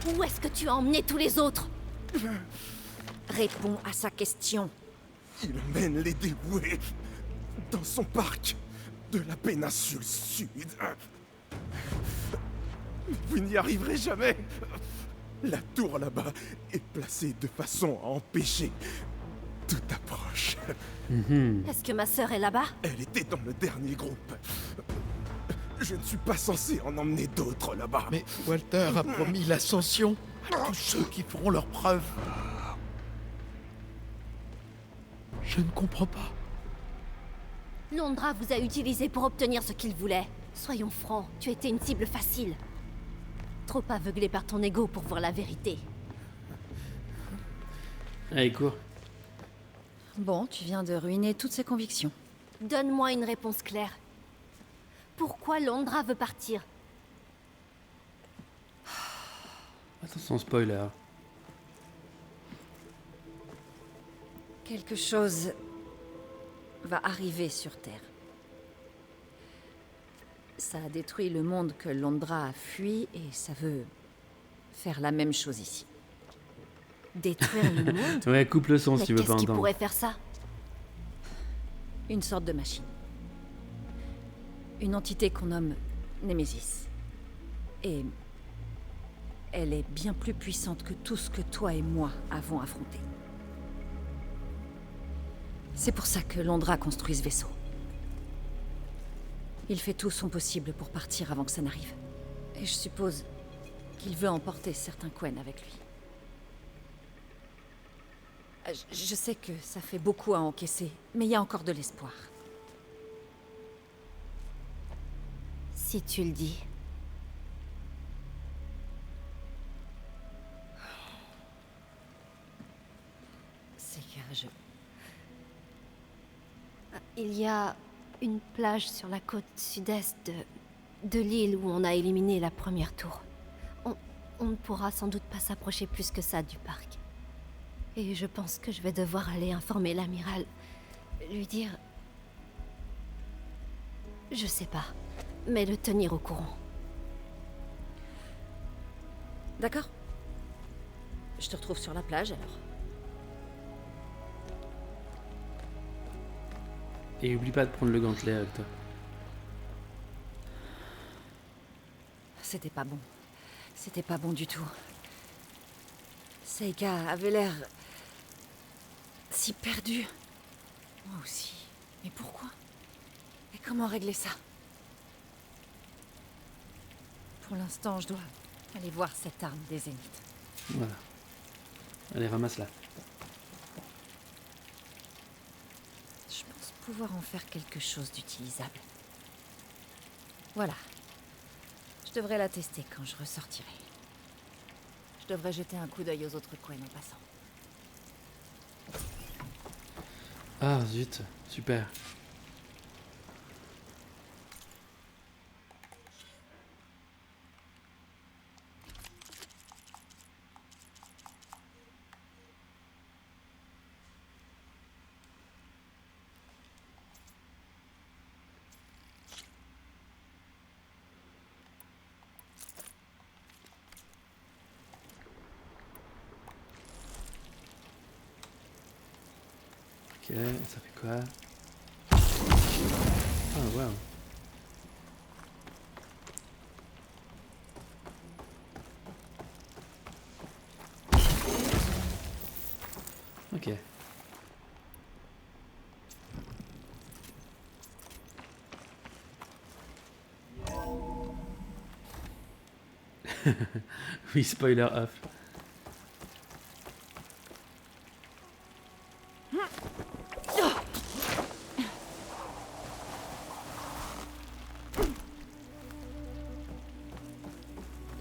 Où est-ce que tu as emmené tous les autres? Réponds à sa question. Il mène les dévoués dans son parc de la péninsule sud. Vous n'y arriverez jamais. La tour là-bas est placée de façon à empêcher toute approche. Est-ce que ma sœur est là-bas? Elle était dans le dernier groupe. Je ne suis pas censé en emmener d'autres là-bas. Mais Walter a promis l'ascension à tous ceux qui feront leurs preuves. Je ne comprends pas. Londra vous a utilisé pour obtenir ce qu'il voulait. Soyons francs, tu étais une cible facile. Trop aveuglé par ton ego pour voir la vérité. Allez, cours. Bon, tu viens de ruiner toutes ses convictions. Donne-moi une réponse claire. Pourquoi Londra veut partir? Attention, spoiler. Quelque chose va arriver sur Terre. Ça a détruit le monde que Londra a fui et ça veut faire la même chose ici. Détruire le monde? Ouais, coupe le son Mais si tu veux pas qu'est-ce qui entendre. pourrait faire ça? Une sorte de machine. Une entité qu'on nomme Némésis. Et elle est bien plus puissante que tout ce que toi et moi avons affronté. C'est pour ça que Londra construit ce vaisseau. Il fait tout son possible pour partir avant que ça n'arrive. Et je suppose qu'il veut emporter certains Quen avec lui. Je sais que ça fait beaucoup à encaisser, mais il y a encore de l'espoir. Si tu le dis. C'est que je... Il y a une plage sur la côte sud-est de l'île où on a éliminé la première tour. On ne pourra sans doute pas s'approcher plus que ça du parc. Et je pense que je vais devoir aller informer l'amiral. Lui dire... Je sais pas. Mais le tenir au courant. D'accord. Je te retrouve sur la plage alors. Et oublie pas de prendre le gantelet avec toi. C'était pas bon. C'était pas bon du tout. Seika avait l'air... si perdu. Moi aussi. Mais pourquoi? Et comment régler ça? Pour l'instant, je dois aller voir cette arme des Zéniths. Voilà. Allez, ramasse-la. Je pense pouvoir en faire quelque chose d'utilisable. Voilà. Je devrais la tester quand je ressortirai. Je devrais jeter un coup d'œil aux autres Quen en passant. Ah, zut. Super. Ok, ça fait quoi? Oh wow. Ok. Oui, spoiler off.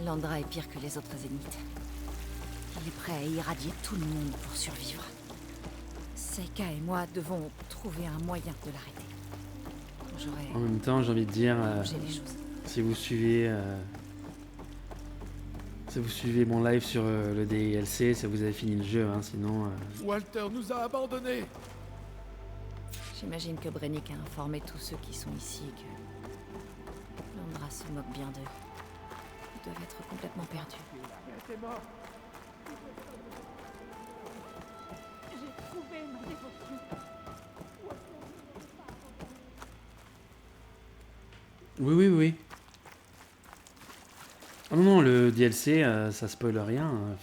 Landra est pire que les autres zéniths. Il est prêt à irradier tout le monde pour survivre. Seika et moi devons trouver un moyen de l'arrêter. J'aurais En même temps, j'ai envie de dire, arrangé les choses. si vous suivez mon live sur le DLC, ça vous avez fini le jeu, hein, sinon... Walter nous a abandonnés. J'imagine que Brennick a informé tous ceux qui sont ici que Landra se moque bien d'eux. Ils doivent être complètement perdus. J'ai trouvé ma dévotion. Oui, oui, oui. Ah non, non, le DLC, ça spoil rien. Hein,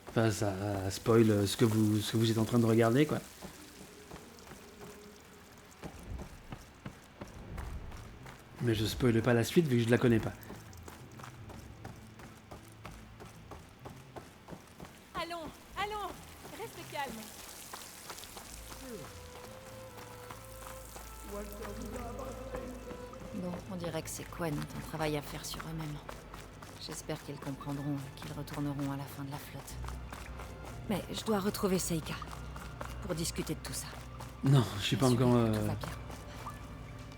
enfin, ça spoil ce que vous êtes en train de regarder, quoi. Mais je spoile pas la suite vu que je la connais pas. Allons, allons, reste calme. Bon, on dirait que c'est Quen ont un travail à faire sur eux-mêmes. J'espère qu'ils comprendront et qu'ils retourneront à la fin de la flotte. Mais je dois retrouver Seika pour discuter de tout ça. Non, je suis pas encore... Tout va bien.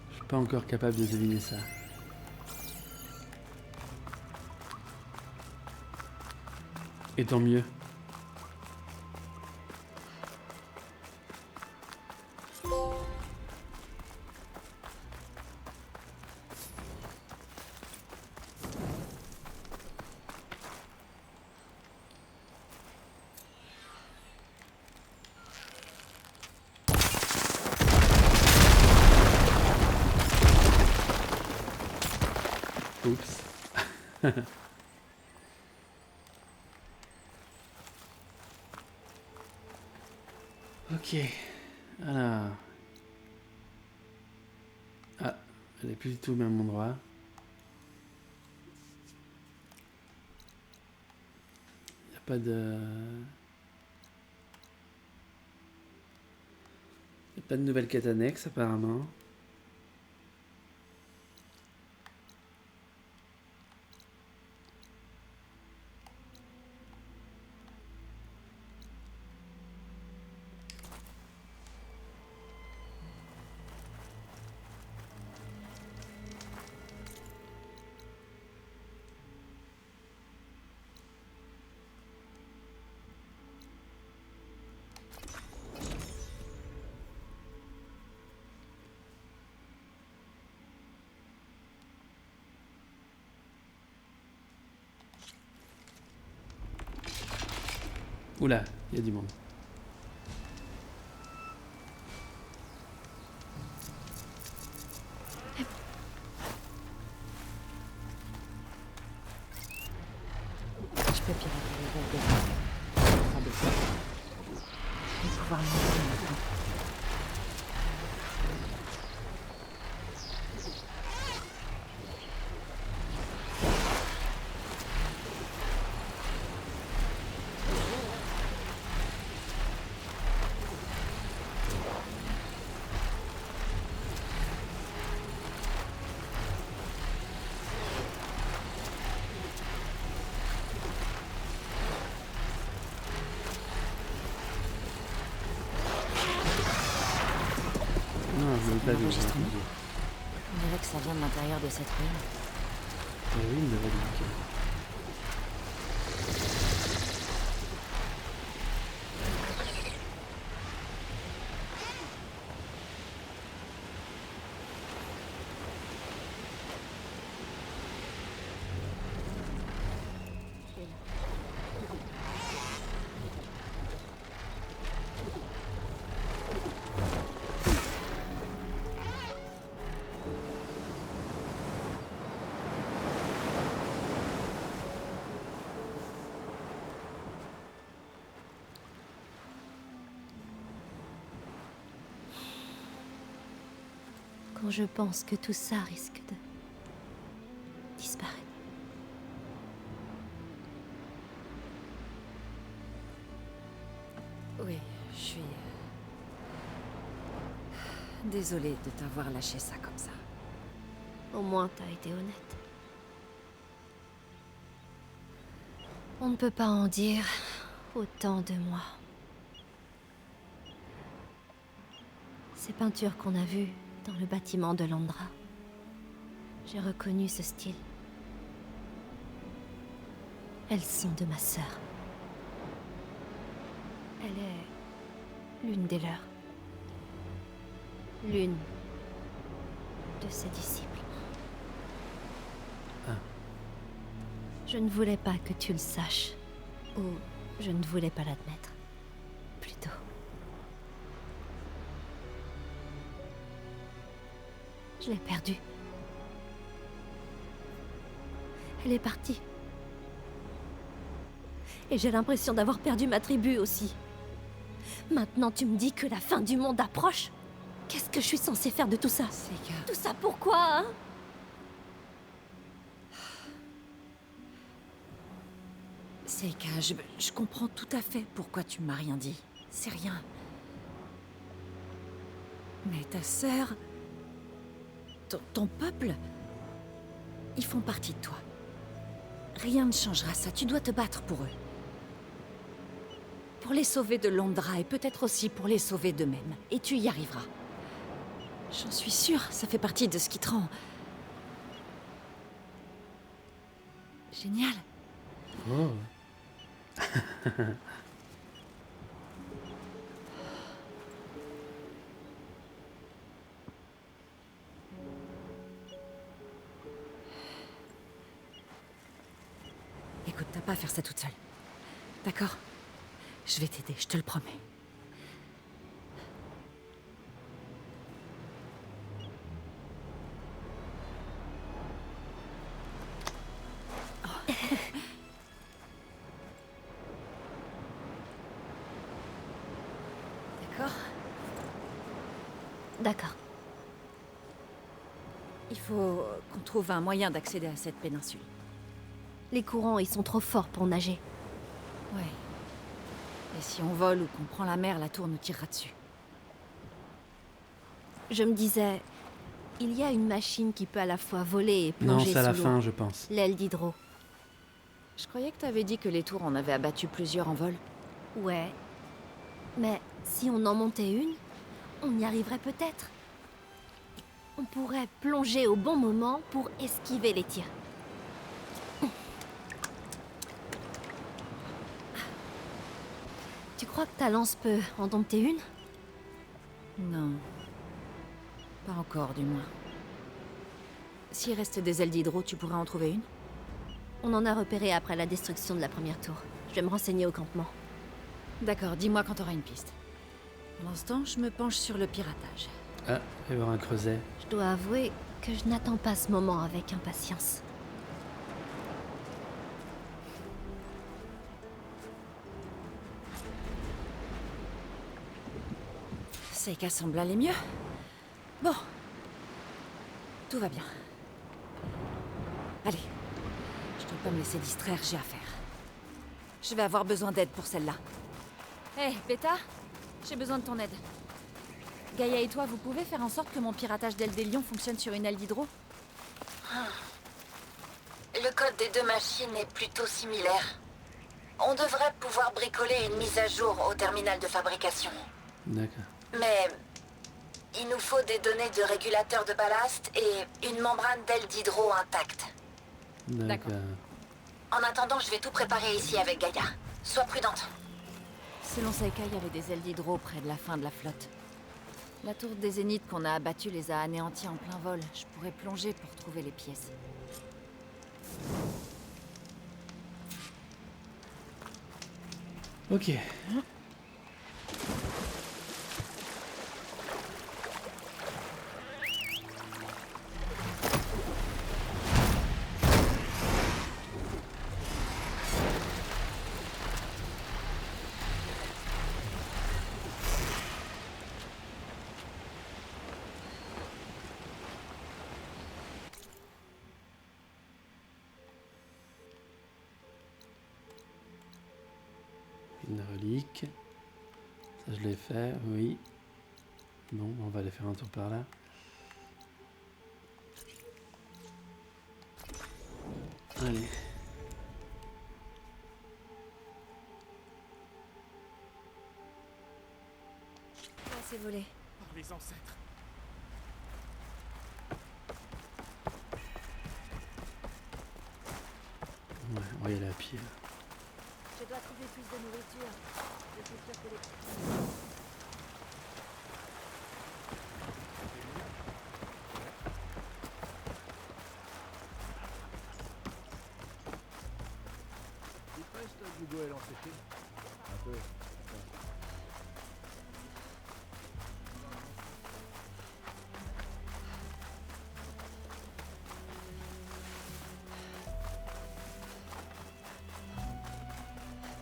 je suis pas encore capable de deviner ça. Et tant mieux. Oups. Ok. Alors. Ah, elle est plus du tout au même endroit. Il n'y a pas de... Il n'y a pas de nouvelle quête annexe apparemment. Oula, il y a du monde. Je peux pirater les ailes des gens. Sans baisser. Je vais pouvoir monter maintenant. Non, je ne veux pas de... L'enregistrement. On dirait que ça vient de l'intérieur de cette ruine. Oui, il devrait dire. quand je pense que tout ça risque de disparaître. Oui, je suis... désolée de t'avoir lâché ça comme ça. Au moins, t'as été honnête. On ne peut pas en dire autant de moi. Ces peintures qu'on a vues dans le bâtiment de Londra, j'ai reconnu ce style. Elles sont de ma sœur. Elle est l'une des leurs. L'une de ses disciples. Je ne voulais pas que tu le saches. Ou je ne voulais pas l'admettre. Plutôt. Je l'ai perdue. Elle est partie. Et j'ai l'impression d'avoir perdu ma tribu aussi. Maintenant tu me dis que la fin du monde approche? Qu'est-ce que je suis censée faire de tout ça? Seika. Tout ça pourquoi, hein? Seika, je comprends tout à fait pourquoi tu m'as rien dit. C'est rien. Mais ta sœur... ton peuple... ils font partie de toi. Rien ne changera ça, tu dois te battre pour eux. Pour les sauver de Londra et peut-être aussi pour les sauver d'eux-mêmes. Et tu y arriveras. J'en suis sûre, ça fait partie de ce qui te rend... génial. Oh. Écoute, t'as pas à faire ça toute seule. D'accord? Je vais t'aider, je te le promets. D'accord? D'accord. Il faut qu'on trouve un moyen d'accéder à cette péninsule. Les courants, ils sont trop forts pour nager. Ouais. Et si on vole ou qu'on prend la mer, la tour nous tirera dessus. Je me disais, il y a une machine qui peut à la fois voler et Non, plonger c'est à la sous fin, l'eau. je pense. L'aile d'hydro. Je croyais que t'avais dit que les tours en avaient abattu plusieurs en vol. Ouais. Mais si on en montait une, on y arriverait peut-être. On pourrait plonger au bon moment pour esquiver les tirs. Tu crois que ta lance peut en dompter une? Non. Pas encore, du moins. S'il reste des ailes d'hydro, tu pourrais en trouver une? On en a repéré après la destruction de la première tour. Je vais me renseigner au campement. D'accord, dis-moi quand t'auras une piste. Pendant ce temps, je me penche sur le piratage. Ah, il va y avoir un creuset. Je dois avouer que je n'attends pas ce moment avec impatience. Seika semble aller mieux. Bon. Tout va bien. Allez. Je dois pas me laisser distraire, j'ai affaire. Je vais avoir besoin d'aide pour celle-là. Hé, Beta, j'ai besoin de ton aide. Gaïa et toi, vous pouvez faire en sorte que mon piratage d'aile des lions fonctionne sur une aile d'hydro? Le code des deux machines est plutôt similaire. On devrait pouvoir bricoler une mise à jour au terminal de fabrication. D'accord. Mais il nous faut des données de régulateur de ballast et une membrane d'aile d'hydro intacte. D'accord. En attendant, je vais tout préparer ici avec Gaïa. Sois prudente. Selon Seika, il y avait des ailes d'hydro près de la fin de la flotte. La tour des Zéniths qu'on a abattue les a anéanties en plein vol. Je pourrais plonger pour trouver les pièces. Ok. Une relique. Ça, je l'ai fait, oui. Bon, on va aller faire un tour par là. Allez. Ah, c'est volé. Par les ancêtres. Ouais, on va y aller à pied. Là. Je dois trouver plus de nourriture. Je suis sûre que les... Hugo est lancé. Un peu.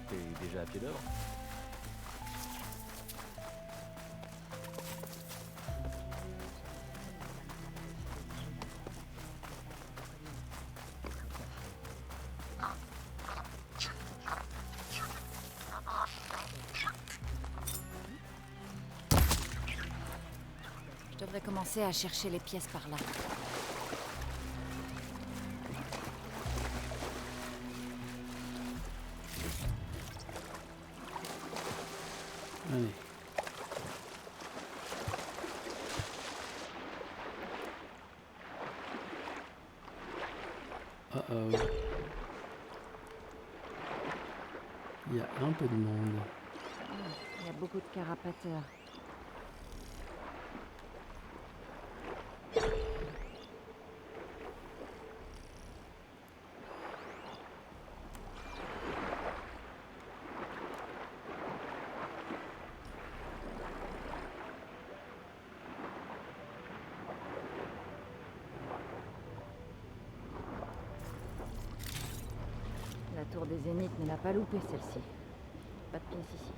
T'es déjà à pied d'œuvre? Je devrais commencer à chercher les pièces par là. Allez. Oh. Il y a un peu de monde. Il y a beaucoup de carapateurs. La tour des Zéniths ne l'a pas loupé, celle-ci. Pas de pièces ici.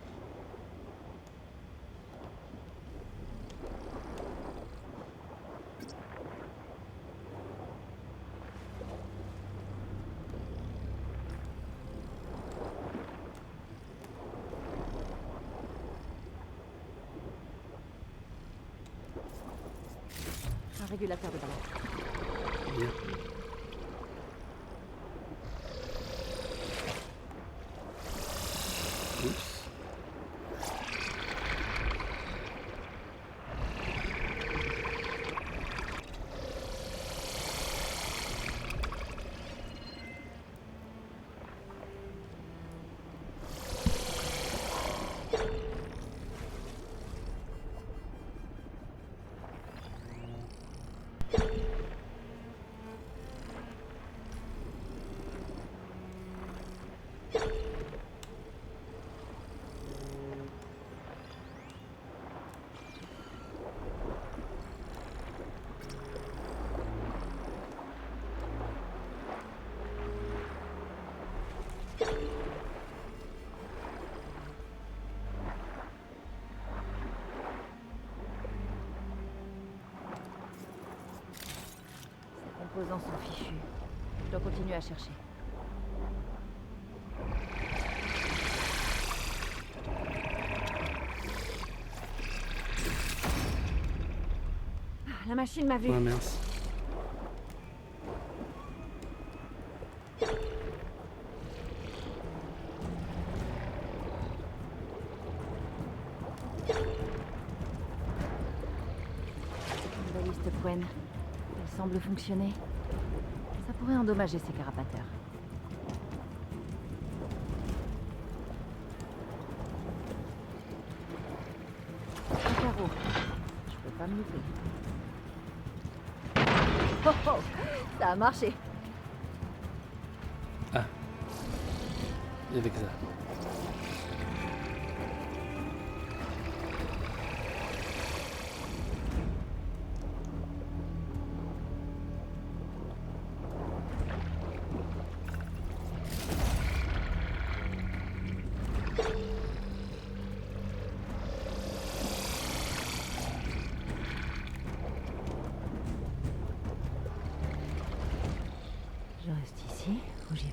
Un régulateur de balance. Bien. Oups. Les composants sont fichus. Je dois continuer à chercher. Ah, la machine m'a vu. Ah, merci. Une baliste Quen. Elle semble fonctionner. Ça pourrait endommager ces carapateurs. Un carreau. Je peux pas me louper. Oh oh, ça a marché. Ah. Il y avait que ça. Je reste ici ou j'y vais?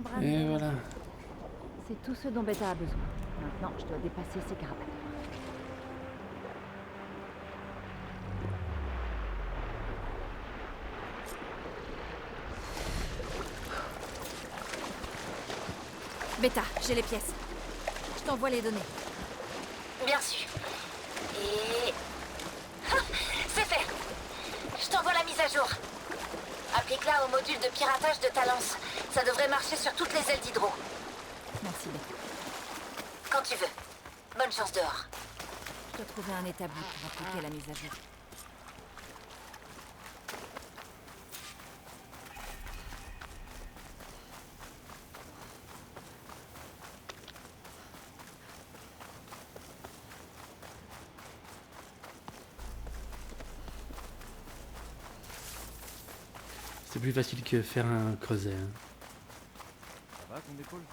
membrane. Et voilà. C'est tout ce dont Beta a besoin. Maintenant, je dois dépasser ces carapateurs. Beta, j'ai les pièces. Je t'envoie les données. Bien sûr. Et... Ah, c'est fait. Je t'envoie la mise à jour. Applique-la au module de piratage de ta lance. Ça devrait marcher sur toutes les ailes d'hydro. Merci, Beta. Quand tu veux. Bonne chance dehors. Je dois trouver un établi pour appliquer la mise à jour. C'est plus facile que faire un creuset. Hein. Ça va ton épaule?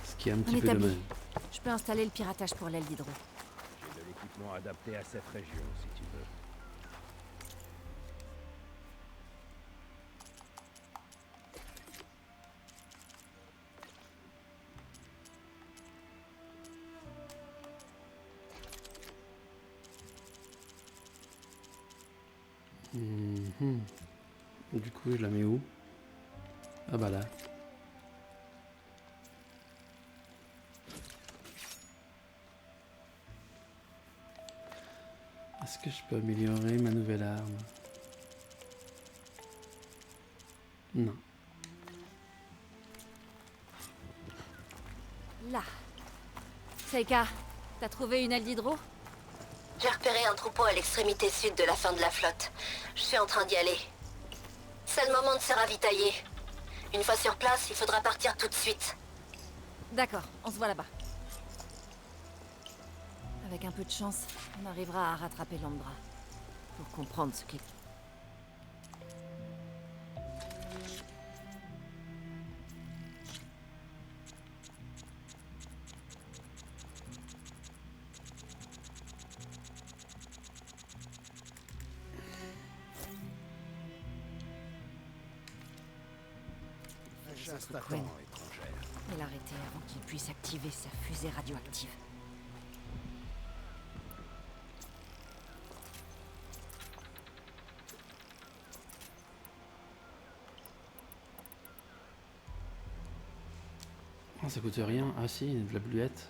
Ce qui est un petit Un peu établi. dommage. Je peux installer le piratage pour l'aile d'hydro. J'ai de l'équipement adapté à cette région, si tu veux. Mhm. Du coup, je la mets où? Ah bah là. Est-ce que je peux améliorer ma nouvelle arme? Non. Là. Seika, t'as trouvé une aile d'hydro? J'ai repéré un troupeau à l'extrémité sud de la fin de la flotte. Je suis en train d'y aller. C'est le moment de se ravitailler. Une fois sur place, il faudra partir tout de suite. D'accord, on se voit là-bas. Avec un peu de chance, on arrivera à rattraper Lambra. Pour comprendre ce qui... Quinn. Et l'arrêter avant qu'il puisse activer sa fusée radioactive. Oh, ça coûte rien. Ah si, de la bluette.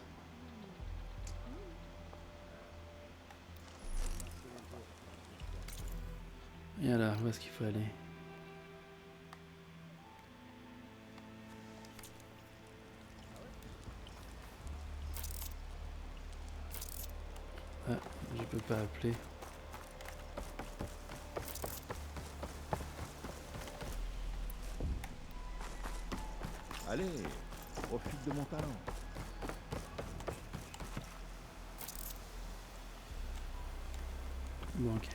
Et alors, où est-ce qu'il faut aller? Ah, je peux pas appeler. Allez, profite de mon talent. Bon, ok.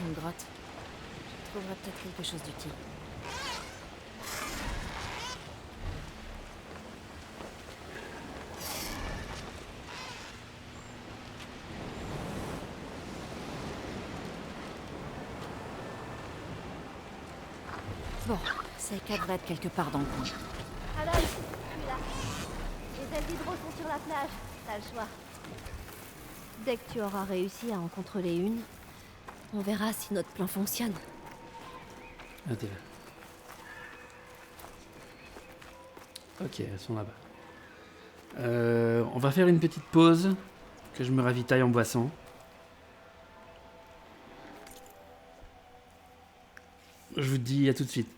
Une grotte. Je trouverai peut-être quelque chose d'utile. Bon, Seika devrait être quelque part dans le coin. suis là. Les ailes d'hydro sont sur la plage. T'as le choix. Dès que tu auras réussi à en contrôler une, on verra si notre plan fonctionne. Ah, t'es là. Ok, elles sont là-bas. On va faire une petite pause, que je me ravitaille en boisson. Je vous dis à tout de suite.